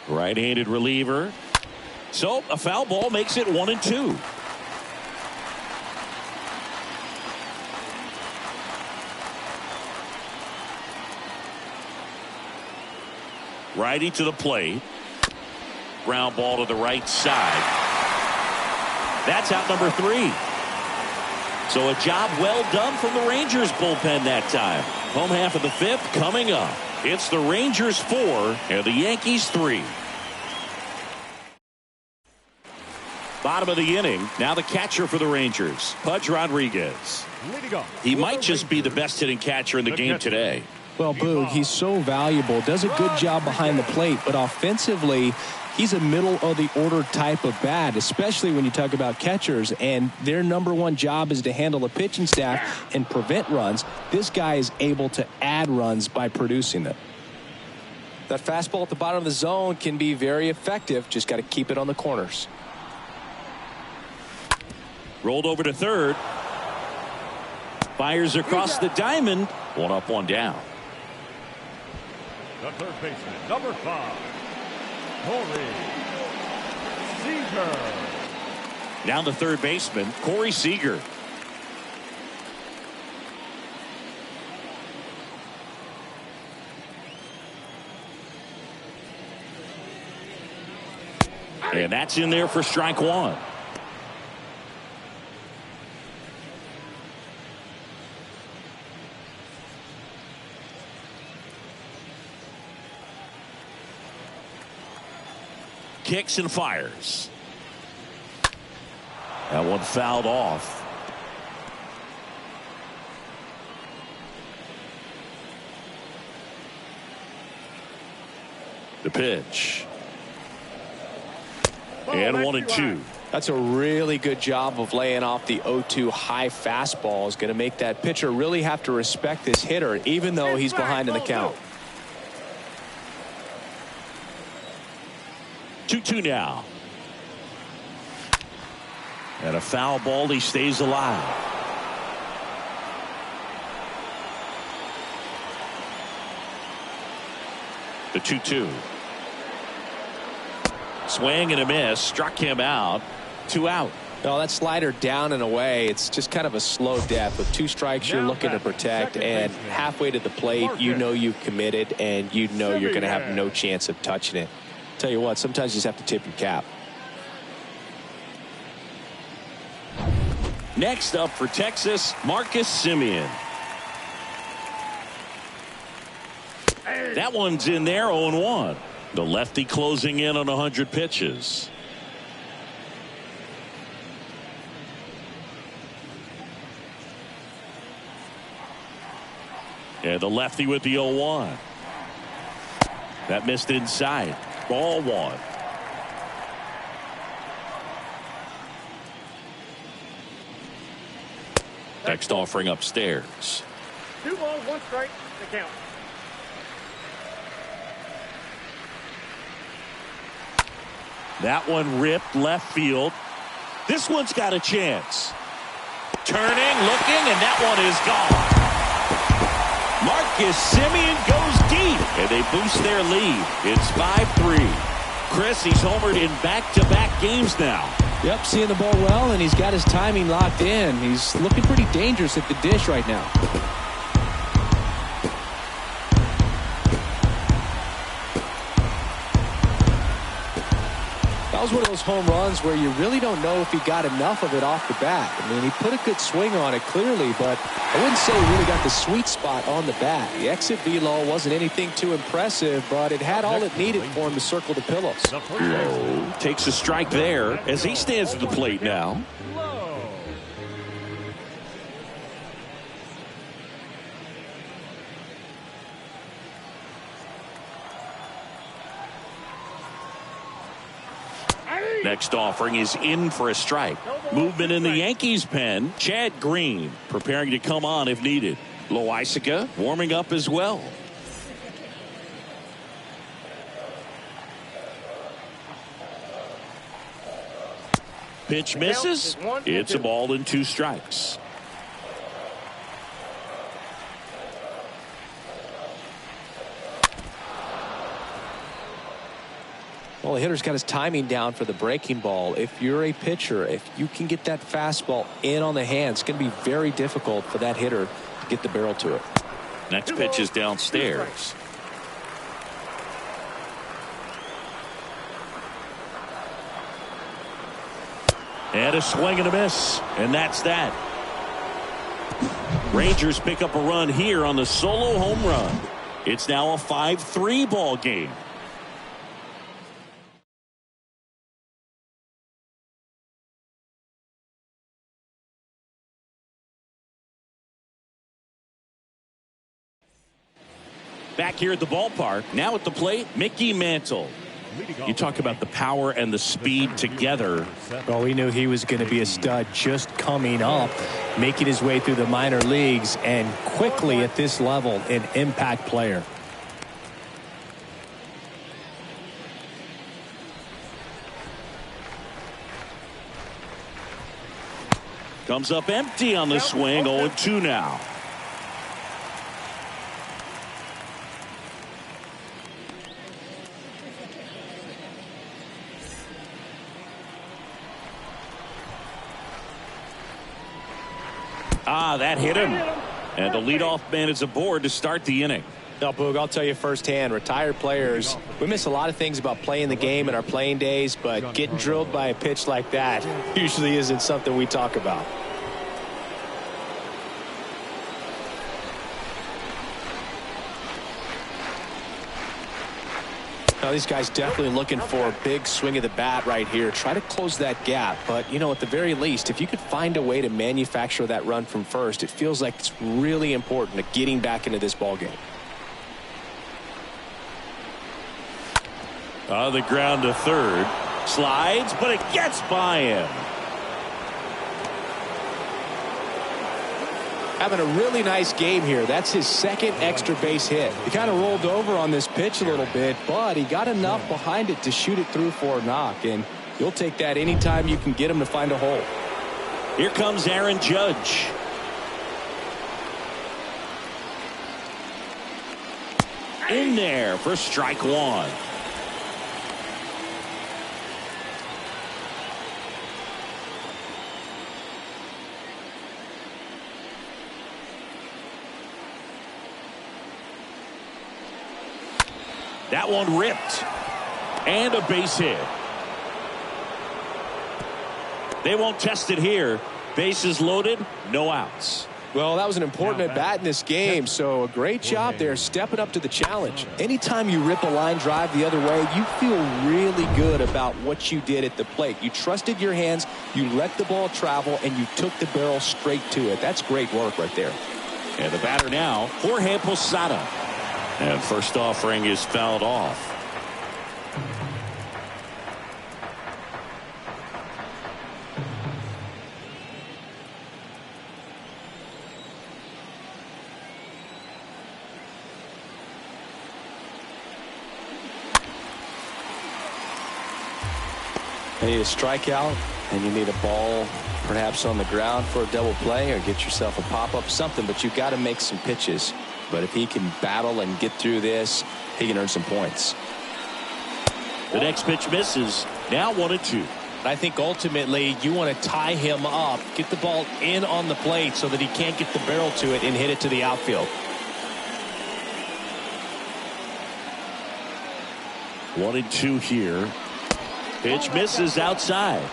Right-handed reliever. So a foul ball makes it 1-2. Righty to the plate. Ground ball to the right side. That's out number 3. So a job well done from the Rangers bullpen that time. Home half of the 5th coming up. It's the Rangers 4 and the Yankees 3. Bottom of the inning. Now the catcher for the Rangers, Pudge Rodriguez. He might just be the best hitting catcher in the game today. Well, Boog, he's so valuable, does a good job behind the plate, but offensively, he's a middle of the order type of bat, especially when you talk about catchers, and their number one job is to handle the pitching staff and prevent runs. This guy is able to add runs by producing them. That fastball at the bottom of the zone can be very effective. Just got to keep it on the corners. Rolled over to third. Fires across the diamond. One up, one down. The third baseman, number 5, Corey Seeger. Now the third baseman, Corey Seeger. And that's in there for strike 1. Kicks and fires. That one fouled off. The pitch. And 1-2. That's a really good job of laying off the 0-2 high fastball. Is going to make that pitcher really have to respect this hitter, even though he's behind in the count. 2-2 now. And a foul ball. He stays alive. The 2-2. Swing and a miss. Struck him out. 2 out. No, that slider down and away. It's just kind of a slow death. With 2 strikes, you're looking to protect, and halfway to the plate, you know you've committed, and you know you're going to have no chance of touching it. Tell you what, sometimes you just have to tip your cap. Next up for Texas, Marcus Semien. That one's in there, 0-1. The lefty closing in on 100 pitches. And the lefty with the 0-1. That missed inside. Ball 1. Next offering upstairs. 2 balls, 1 strike, the count. That one ripped left field. This one's got a chance. Turning, looking, and that one is gone. Marcus Semien goes deep, and they boost their lead. It's 5-3. Chris, he's homered in back-to-back games now. Yep, seeing the ball well, and he's got his timing locked in. He's looking pretty dangerous at the dish right now. That was one of those home runs where you really don't know if he got enough of it off the bat. I mean, he put a good swing on it clearly, but I wouldn't say he really got the sweet spot on the bat. The exit velo wasn't anything too impressive, but it had all it needed for him to circle the pillows. Low takes a strike there as he stands at the plate now. Next offering is in for a strike. Movement in the Yankees pen. Chad Green preparing to come on if needed. Loaisaga warming up as well. Pitch misses. It's a ball and 2 strikes. Well, the hitter's got his timing down for the breaking ball. If you're a pitcher, if you can get that fastball in on the hands, it's going to be very difficult for that hitter to get the barrel to it. Next pitch is downstairs. And a swing and a miss. And that's that. Rangers pick up a run here on the solo home run. It's now a 5-3 ball game. Back here at the ballpark, now at the plate, Mickey Mantle. You talk about the power and the speed together. Well, we knew he was going to be a stud just coming up, making his way through the minor leagues, and quickly at this level, an impact player. Comes up empty on the swing, 0-2 now. That hit him. And the leadoff man is aboard to start the inning. Now, Boog, I'll tell you firsthand, retired players, we miss a lot of things about playing the game in our playing days, but getting drilled by a pitch like that usually isn't something we talk about. Now, these guys definitely looking for a big swing of the bat right here. Try to close that gap. But, you know, at the very least, if you could find a way to manufacture that run from first, it feels like it's really important to getting back into this ball game. On the ground to third. Slides, but it gets by him. Having a really nice game here. That's his second extra base hit. He kind of rolled over on this pitch a little bit, but he got enough behind it to shoot it through for a knock, and you'll take that anytime you can get him to find a hole. Here comes Aaron Judge. In there for strike 1. That one ripped. And a base hit. They won't test it here. Bases loaded, no outs. Well, that was an important at bat in this game, so a great job there stepping up to the challenge. Anytime you rip a line drive the other way, you feel really good about what you did at the plate. You trusted your hands, you let the ball travel, and you took the barrel straight to it. That's great work right there. And the batter now, Jorge Posada. And first offering is fouled off. You need a strikeout, and you need a ball perhaps on the ground for a double play, or get yourself a pop-up, something, but you've got to make some pitches. But if he can battle and get through this, he can earn some points. The next pitch misses. Now 1-2. I think ultimately you want to tie him up, get the ball in on the plate so that he can't get the barrel to it and hit it to the outfield. 1-2 here. Pitch misses outside.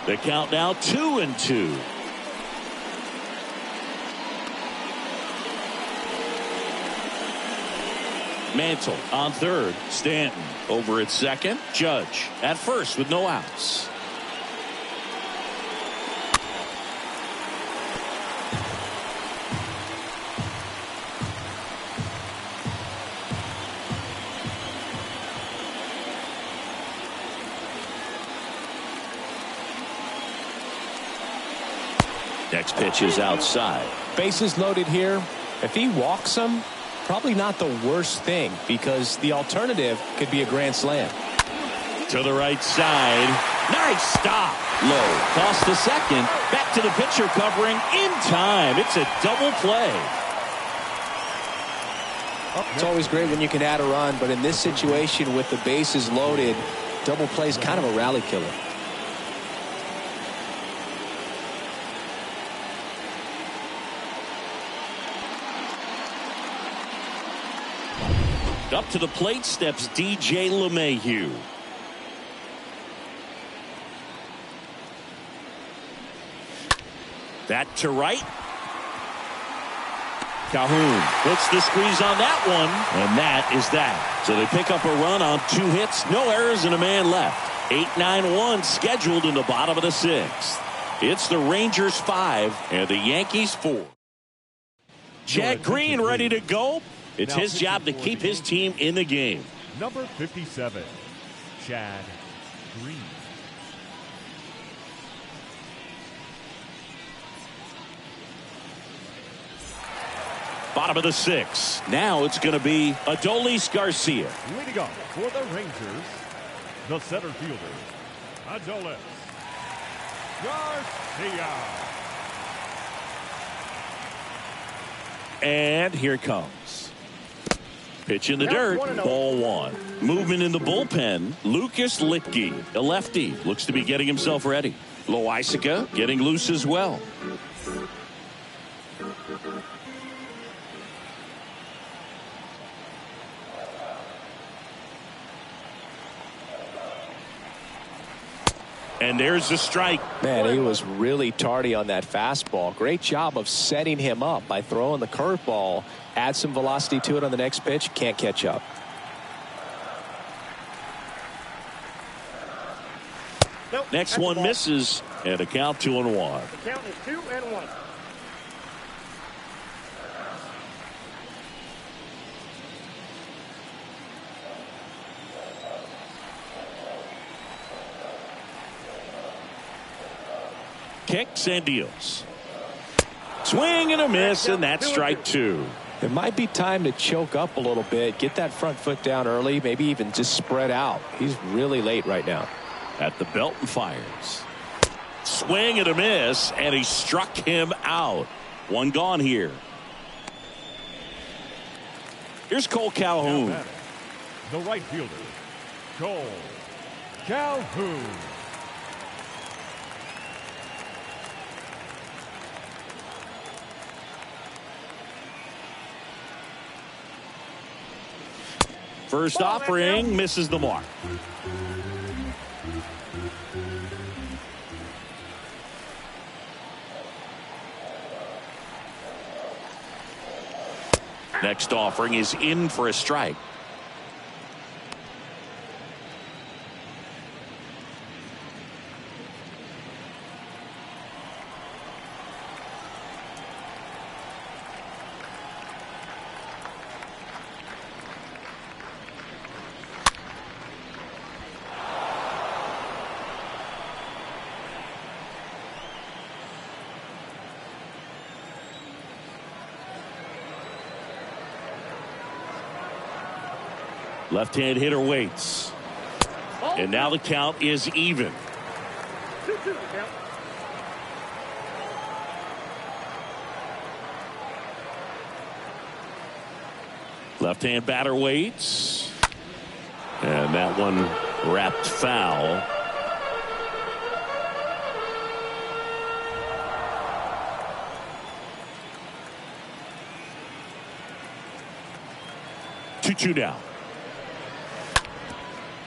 The count now 2-2. Mantle on third. Stanton over at second. Judge at first with no outs. Next pitch is outside. Bases loaded here. If he walks him, probably not the worst thing, because the alternative could be a grand slam. To the right side. Nice stop. Low. Toss to second. Back to the pitcher covering in time. It's a double play. It's always great when you can add a run, but in this situation with the bases loaded, double play is kind of a rally killer. Up to the plate steps DJ LeMahieu. That to right. Calhoun puts the squeeze on that one, and that is that. So they pick up a run on 2 hits, no errors, and a man left. 8-9-1 scheduled in the bottom of the 6th. It's the Rangers 5 and the Yankees 4. Chad Green ready to go. It's his job to keep his team in the game. Number 57, Chad Green. Bottom of the 6th. Now it's going to be Adolis Garcia. Leading off for the Rangers, the center fielder, Adolis Garcia. And here comes. Pitch in the dirt. Ball 1. Movement in the bullpen. Lucas Litke, a lefty, looks to be getting himself ready. Loaisiga getting loose as well. And there's the strike. Man, he was really tardy on that fastball. Great job of setting him up by throwing the curveball. Add some velocity to it on the next pitch. Can't catch up. Nope, Next one misses, and a count 2-1. The count is 2-1. Kicks and deals. Swing and a miss, and that's strike 2. It might be time to choke up a little bit, get that front foot down early, maybe even just spread out. He's really late right now. At the belt and fires. Swing and a miss, and he struck him out. One gone here. Here's Cole Calhoun. The right fielder, Cole Calhoun. First offering misses the mark. Next offering is in for a strike. Left-hand hitter waits. And now the count is even. 2-2 the count. Left-hand batter waits. And that one wrapped foul. Two down.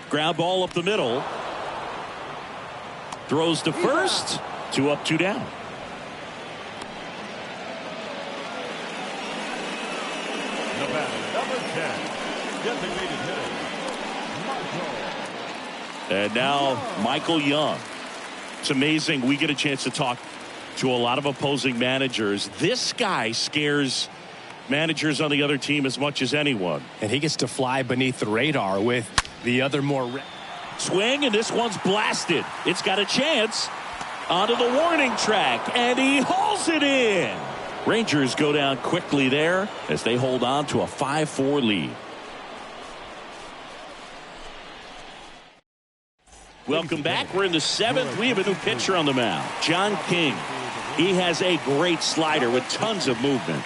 Ground ball up the middle. Throws to first. 2 up, 2 down. Number 10, designated hitter, And now Michael Young. It's amazing. We get a chance to talk to a lot of opposing managers. This guy scares managers on the other team as much as anyone. And he gets to fly beneath the radar with the other more. Swing, and this one's blasted. It's got a chance onto the warning track, and he hauls it in. Rangers go down quickly there as they hold on to a 5-4 lead. Welcome back. We're in the 7th. We have a new pitcher on the mound, John King. He has a great slider with tons of movement.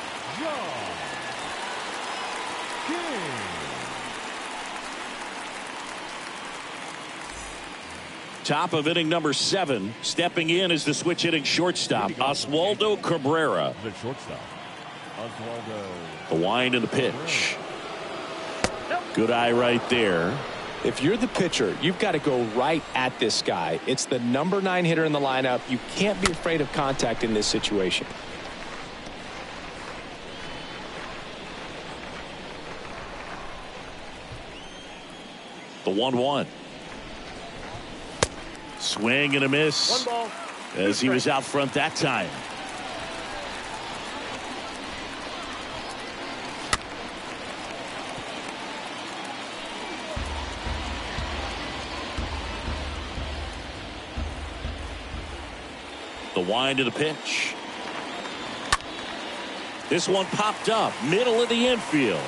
Top of inning number 7. Stepping in is the switch hitting shortstop, Oswaldo Cabrera. The shortstop, Oswaldo. The wind and the pitch. Good eye right there. If you're the pitcher, you've got to go right at this guy. It's the number 9 hitter in the lineup. You can't be afraid of contact in this situation. The 1-1. Swing and a miss as he was out front that time. The wind of the pitch. This one popped up middle of the infield.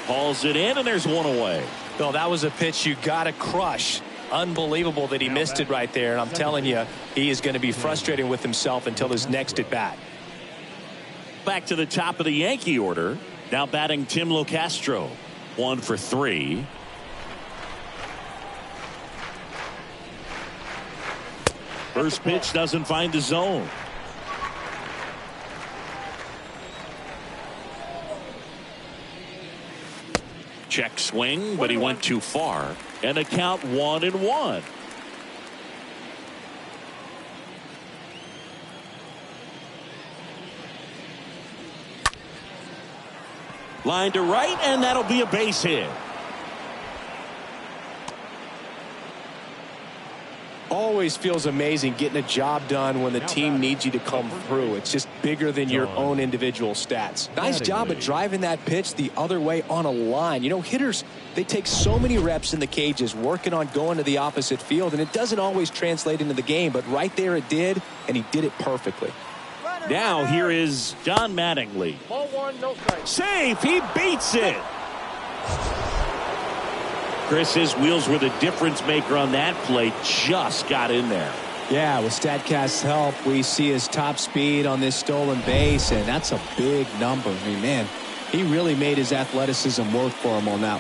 Hauls it in, and there's one away. No, that was a pitch you got to crush. Unbelievable that he missed it right there. And I'm telling you, he is going to be frustrated with himself until his next at bat. Back to the top of the Yankee order. Now batting Tim Locastro. 1 for 3. First pitch doesn't find the zone. Check swing, but he went too far. And the count 1-1. Line to right, and that'll be a base hit. Always feels amazing getting a job done when the team needs you to come through. It's just bigger than your own individual stats. Nice job of driving that pitch the other way on a line. You know, hitters, they take so many reps in the cages working on going to the opposite field, and it doesn't always translate into the game, but right there it did, and he did it perfectly. Now here is Don Mattingly. Ball 1, no strike. Safe. He beats it. Chris, his wheels were the difference maker on that play. Just got in there. Yeah, with StatCast's help, we see his top speed on this stolen base, and that's a big number. I mean, man, he really made his athleticism work for him on that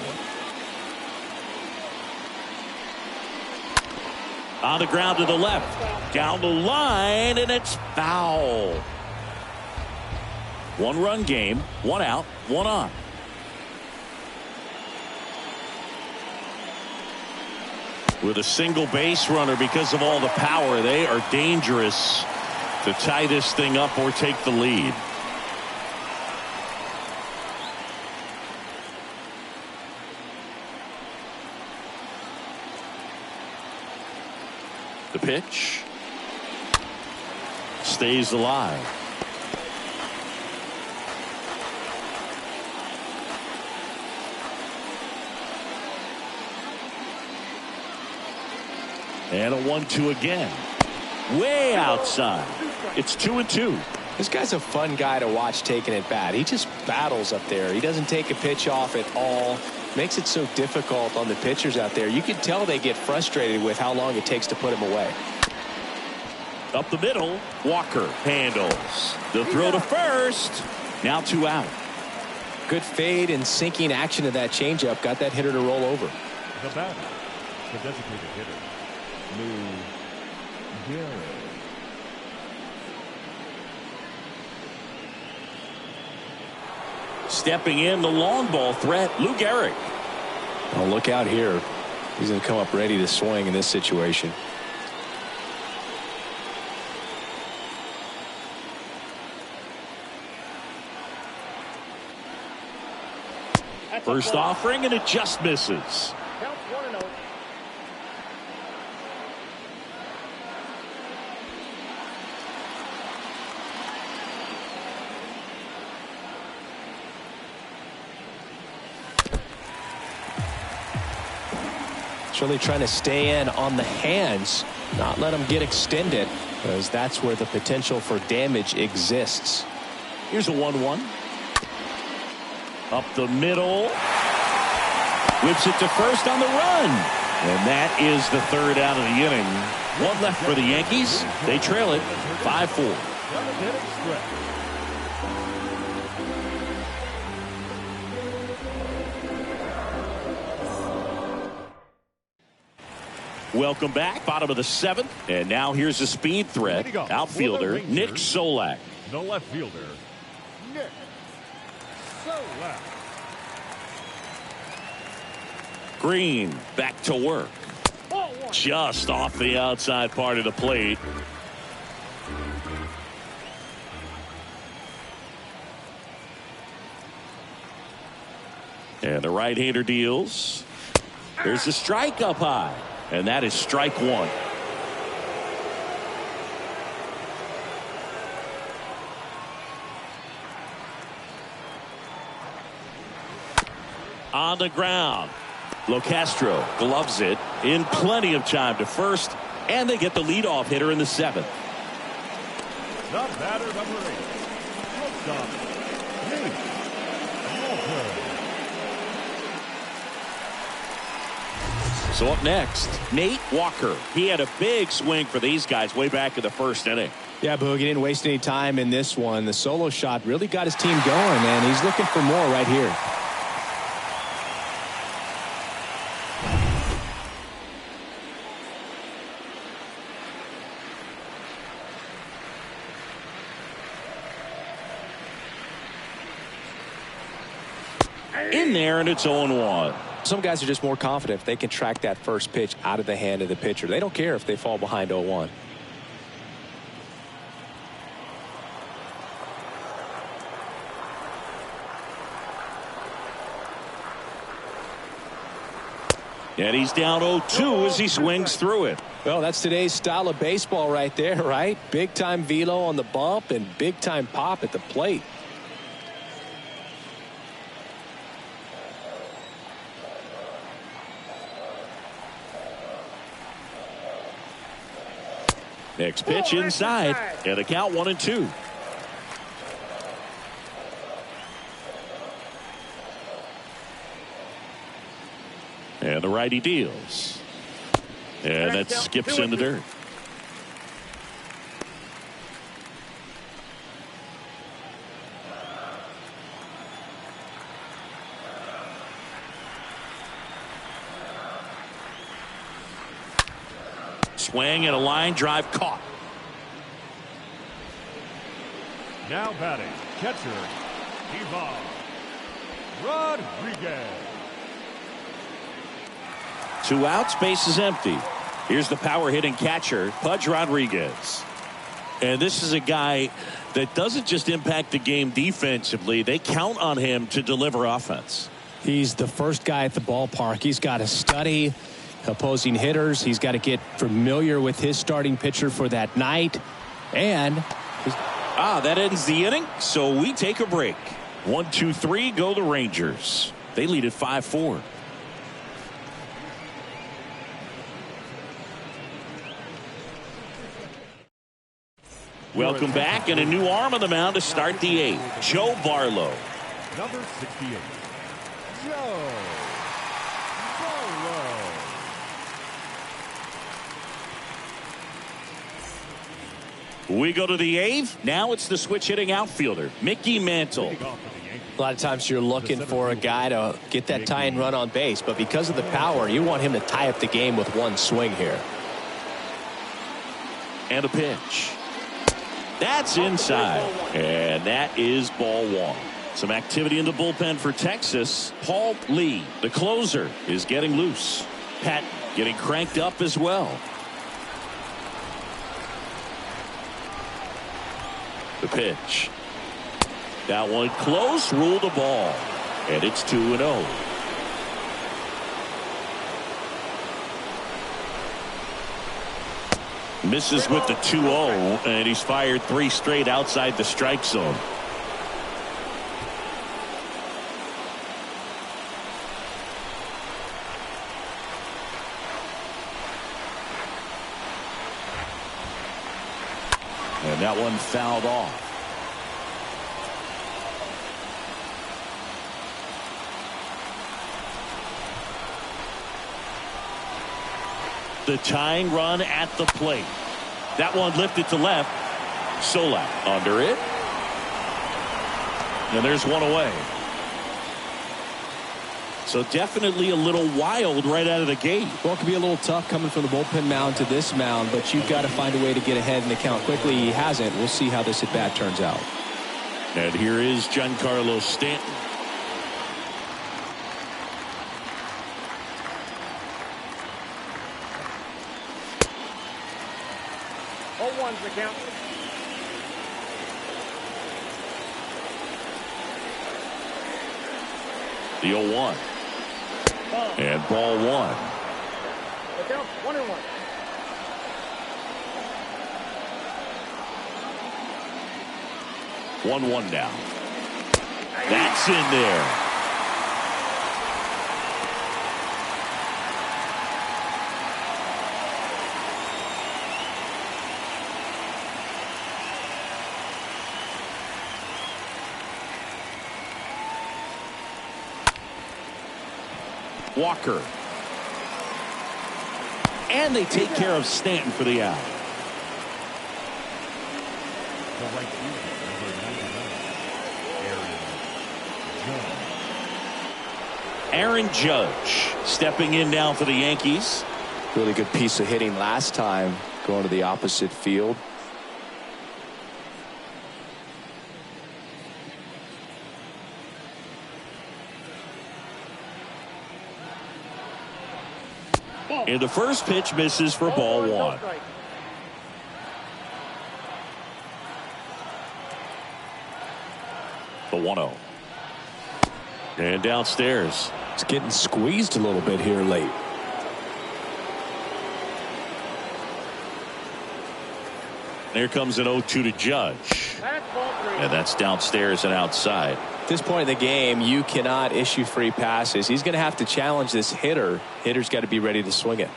one. On the ground to the left. Down the line, and it's foul. 1-run game. 1 out, 1 on. With a single base runner, because of all the power, they are dangerous to tie this thing up or take the lead. The pitch stays alive. And a 1-2 again. Way outside. It's 2-2. This guy's a fun guy to watch taking at bat. He just battles up there. He doesn't take a pitch off at all. Makes it so difficult on the pitchers out there. You can tell they get frustrated with how long it takes to put him away. Up the middle, Walker handles. The throw to first. Now 2 out. Good fade and sinking action of that changeup got that hitter to roll over. The batter, the designated hitter, Lou Gehrig. Stepping in, the long ball threat, Lou Gehrig. Oh, look out here. He's going to come up ready to swing in this situation. First offering, and it just misses. Counts 1-0. It's really trying to stay in on the hands, not let them get extended, because that's where the potential for damage exists. Here's a 1-1. Up the middle. Whips it to first on the run. And that is the third out of the inning. One left for the Yankees. They trail it 5-4. Welcome back. Bottom of the seventh. And now here's a speed threat. Outfielder Nick Solak. The left fielder, Nick Solak. Green back to work. Just off the outside part of the plate. And the right-hander deals. There's the strike up high. And that is strike one. On the ground. Locastro gloves it in plenty of time to first, and they get the leadoff hitter in the seventh. The batter, number 8. Shortstop, Nate Walker. So up next, Nate Walker. He had a big swing for these guys way back in the first inning. Yeah, Boog, he didn't waste any time in this one. The solo shot really got his team going, and he's looking for more right here. In there, and it's 0-1. Some guys are just more confident if they can track that first pitch out of the hand of the pitcher. They don't care if they fall behind 0-1. And he's down 0-2 as he swings through it. Well, that's today's style of baseball right there, right? Big time velo on the bump and big time pop at the plate. Next pitch inside, and a count 1-2. And the righty deals. And that skips in the dirt. Swing and a line drive caught. Now batting, catcher, Ivan Rodriguez. 2 outs, base is empty. Here's the power hitting catcher, Pudge Rodriguez. And this is a guy that doesn't just impact the game defensively. They count on him to deliver offense. He's the first guy at the ballpark. He's got to study opposing hitters. He's got to get familiar with his starting pitcher for that night. And that ends the inning. So we take a break. 1, 2, 3, go the Rangers. They lead at 5-4. Welcome back, and a new arm on the mound to start the 8th. Joe Barlow. Number 68, Joe Barlow. We go to the 8th. Now it's the switch hitting outfielder, Mickey Mantle. a lot of times you're looking for a guy to get that tying run on base, but because of the power, you want him to tie up the game with one swing here. And a pitch. That's inside. And that is ball 1. Some activity in the bullpen for Texas. Paul Lee, the closer, is getting loose. Patton getting cranked up as well. The pitch. That one close, ruled the ball. And it's 2-0. Misses with the 2-0, and he's fired 3 straight outside the strike zone. And that one fouled off. The tying run at the plate. That one lifted to left. Solak under it. And there's one away. So definitely a little wild right out of the gate. Well, it could be a little tough coming from the bullpen mound to this mound, but you've got to find a way to get ahead in the count quickly. He hasn't. We'll see how this at bat turns out. And here is Giancarlo Stanton. 0-1's the count. The 0-1. And ball 1. The count 1-1. One now. That's in there. Walker. And they take care of Stanton for the out. The right fielder, number 99, Aaron Judge stepping in now for the Yankees. Really good piece of hitting last time, going to the opposite field. And the first pitch misses for ball 1. The 1-0. And downstairs. It's getting squeezed a little bit here late. There comes an 0-2 to Judge. And that's downstairs and outside. At this point in the game, you cannot issue free passes. He's going to have to challenge this hitter. Hitter's got to be ready to swing it.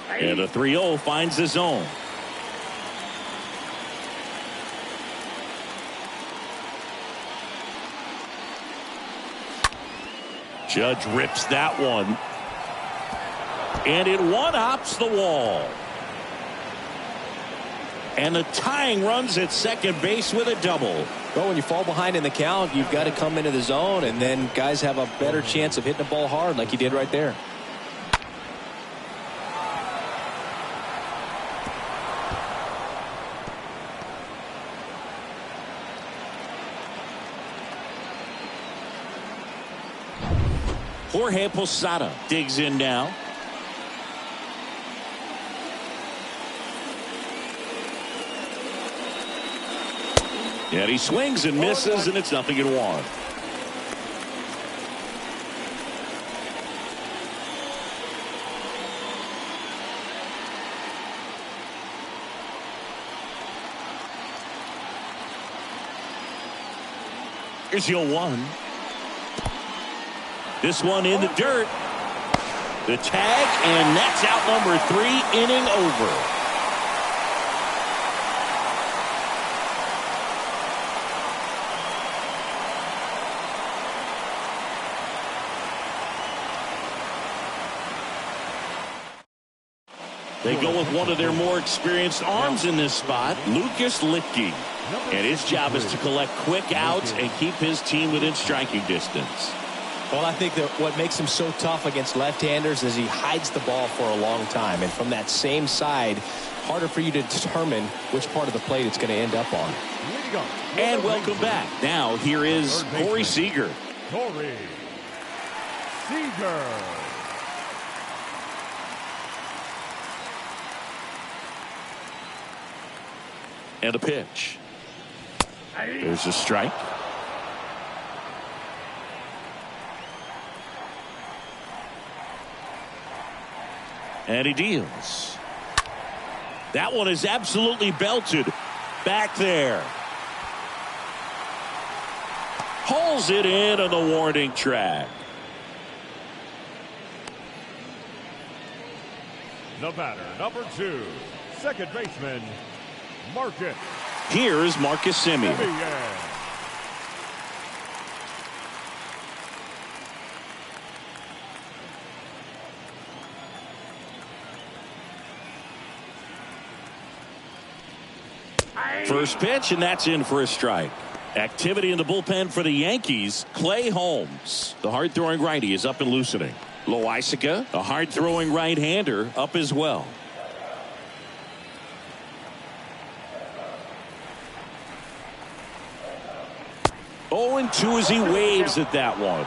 And the 3-0 finds the zone. Judge rips that one. And it one-hops the wall. And the tying runs at second base with a double. Well, when you fall behind in the count, you've got to come into the zone, and then guys have a better chance of hitting the ball hard like he did right there. Jorge Posada digs in now. And he swings and misses, and it's 0-1. Here's your 1. This one in the dirt. The tag, and that's out number 3, inning over. They go with one of their more experienced arms in this spot, Lucas Litke. And his job is to collect quick outs and keep his team within striking distance. Well, I think that what makes him so tough against left-handers is he hides the ball for a long time. And from that same side, harder for you to determine which part of the plate it's going to end up on. And welcome back. Now, here is Corey Seeger. Corey Seeger. And a pitch. There's a strike. And he deals. That one is absolutely belted back there. Hauls it in on the warning track. The batter, number 2, second baseman, Marcus. Here's Marcus Semien. First pitch, and that's in for a strike. Activity in the bullpen for the Yankees. Clay Holmes, the hard-throwing righty, is up and loosening. Loaisaga, a hard-throwing right-hander, up as well. Oh, and 2 as he waves at that one.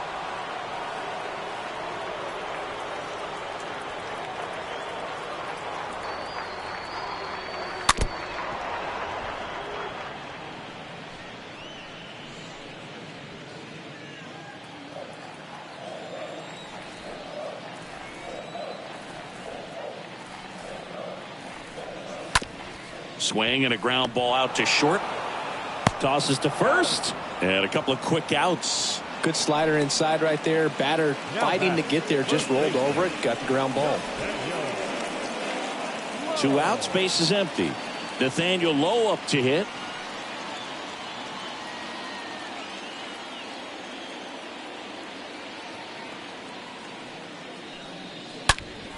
Swing and a ground ball out to short. Tosses to first. And a couple of quick outs. Good slider inside right there. Batter fighting to get there. Just rolled over it. Got the ground ball. 2 outs. Base is empty. Nathaniel Lowe up to hit.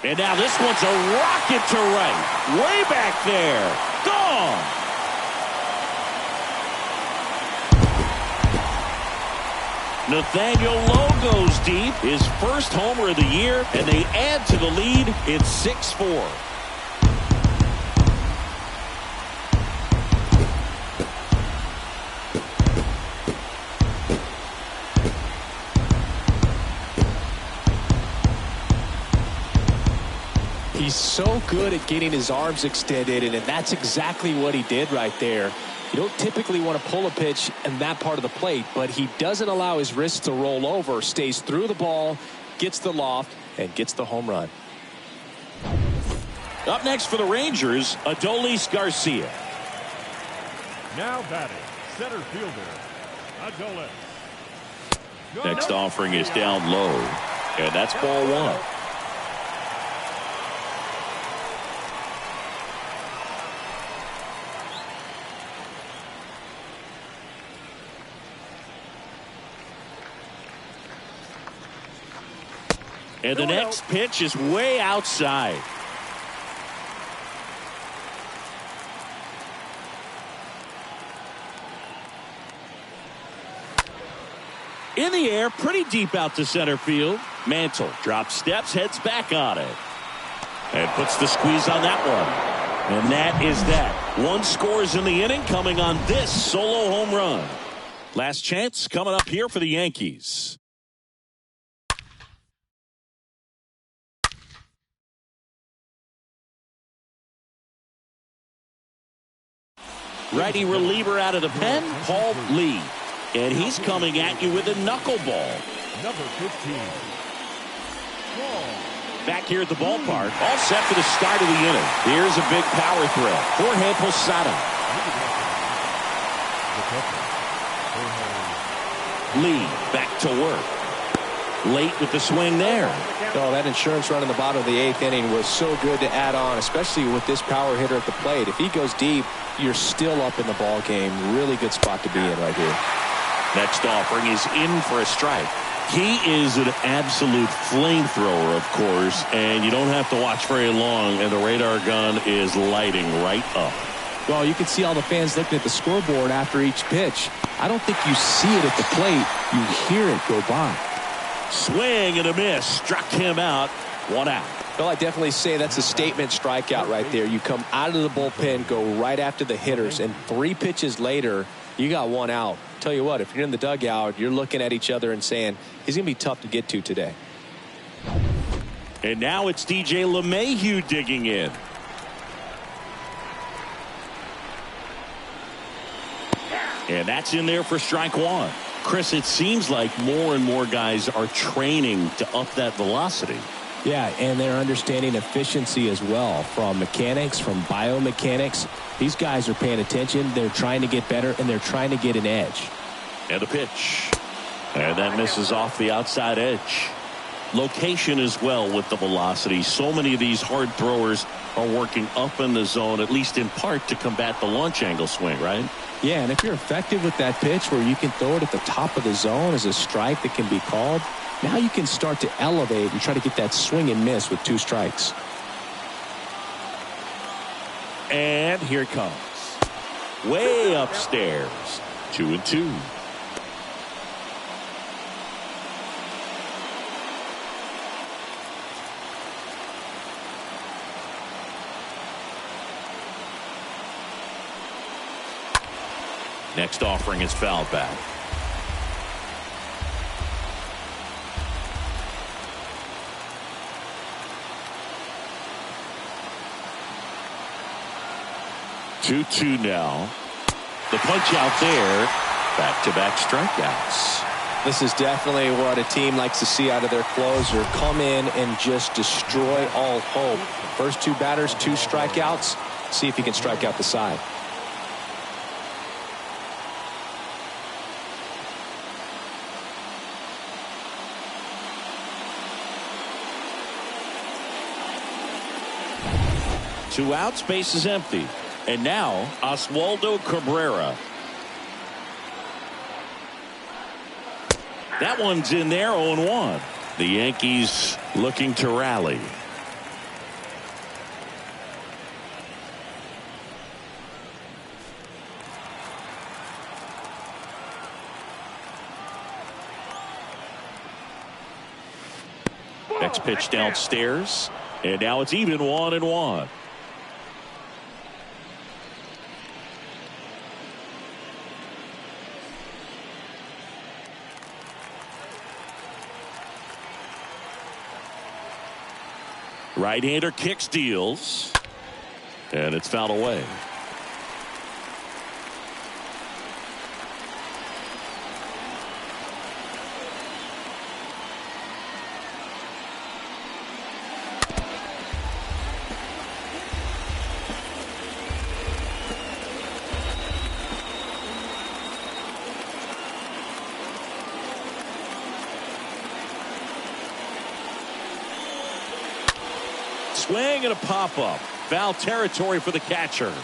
And now this one's a rocket to right. Way back there. Gone. Nathaniel Lowe goes deep. His first homer of the year. And they add to the lead. It's 6-4. He's so good at getting his arms extended, and that's exactly what he did right there. You don't typically want to pull a pitch in that part of the plate, but he doesn't allow his wrists to roll over, stays through the ball, gets the loft, and gets the home run. Up next for the Rangers, Adolis Garcia. Now batting, center fielder, Adolis. Next offering is down low, and that's ball 1. And the next pitch is way outside. In the air, pretty deep out to center field. Mantle drops steps, heads back on it. And puts the squeeze on that one. And that is that. 1 scores in the inning, coming on this solo home run. Last chance coming up here for the Yankees. Righty reliever out of the pen, Paul Lee. And he's coming at you with a knuckleball. Number 15. Back here at the ballpark, all set for the start of the inning. Here's a big power throw. Jorge Posada. Lee back to work. Late with the swing there. Oh, that insurance run in the bottom of the 8th inning was so good to add on, especially with this power hitter at the plate. If he goes deep, you're still up in the ball game. Really good spot to be in right here. Next offering is in for a strike. He is an absolute flamethrower, of course, and you don't have to watch very long, and the radar gun is lighting right up. Well, you can see all the fans looking at the scoreboard after each pitch. I don't think you see it at the plate. You hear it go by. Swing and a miss. Struck him out. 1 out. Well, I definitely say that's a statement strikeout right there. You come out of the bullpen, go right after the hitters, and 3 pitches later, you got 1 out. Tell you what, if you're in the dugout, you're looking at each other and saying, he's going to be tough to get to today. And now it's DJ LeMahieu digging in. And that's in there for strike 1. Chris, it seems like more and more guys are training to up that velocity. Yeah, and they're understanding efficiency as well, from mechanics, from biomechanics. These guys are paying attention. They're trying to get better, and they're trying to get an edge. And a pitch. And that misses off the outside edge. Location as well with the velocity. So many of these hard throwers are working up in the zone, at least in part, to combat the launch angle swing, right? Yeah, and if you're effective with that pitch where you can throw it at the top of the zone as a strike that can be called, now you can start to elevate and try to get that swing and miss with 2 strikes. And here it comes. Way upstairs. 2-2. Next offering is fouled back. Two now. The punch out there. Back-to-back strikeouts. This is definitely what a team likes to see out of their closer. Come in and just destroy all hope. First 2 batters, 2 strikeouts. See if he can strike out the side. Two outs, base is empty. And now Oswaldo Cabrera. That one's in there, 0-1. The Yankees looking to rally. Next pitch downstairs. And now it's even 1-1. Right-hander kicks, deals, and it's fouled away. Swing and a pop-up. Foul territory for the catcher.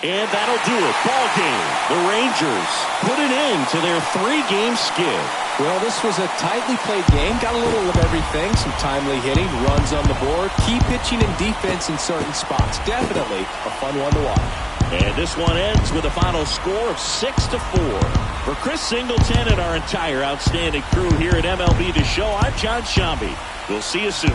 And that'll do it. Ball game. The Rangers put an end to their 3-game skid. Well, this was a tightly played game. Got a little of everything. Some timely hitting, runs on the board, key pitching and defense in certain spots. Definitely a fun one to watch. And this one ends with a final score of 6-4. For Chris Singleton and our entire outstanding crew here at MLB The Show, I'm John Shambi. We'll see you soon.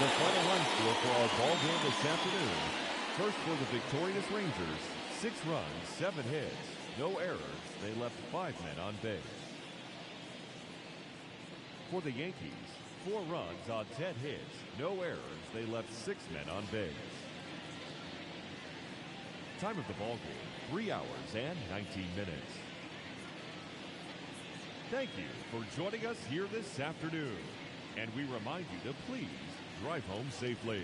The final run score for our ball game this afternoon. First for the victorious Rangers, 6 runs, 7 hits, no errors. They left 5 men on base. For the Yankees, 4 runs on 10 hits, no errors. They left 6 men on base. Time of the ball game, 3 hours and 19 minutes. Thank you for joining us here this afternoon. And we remind you to please drive home safely.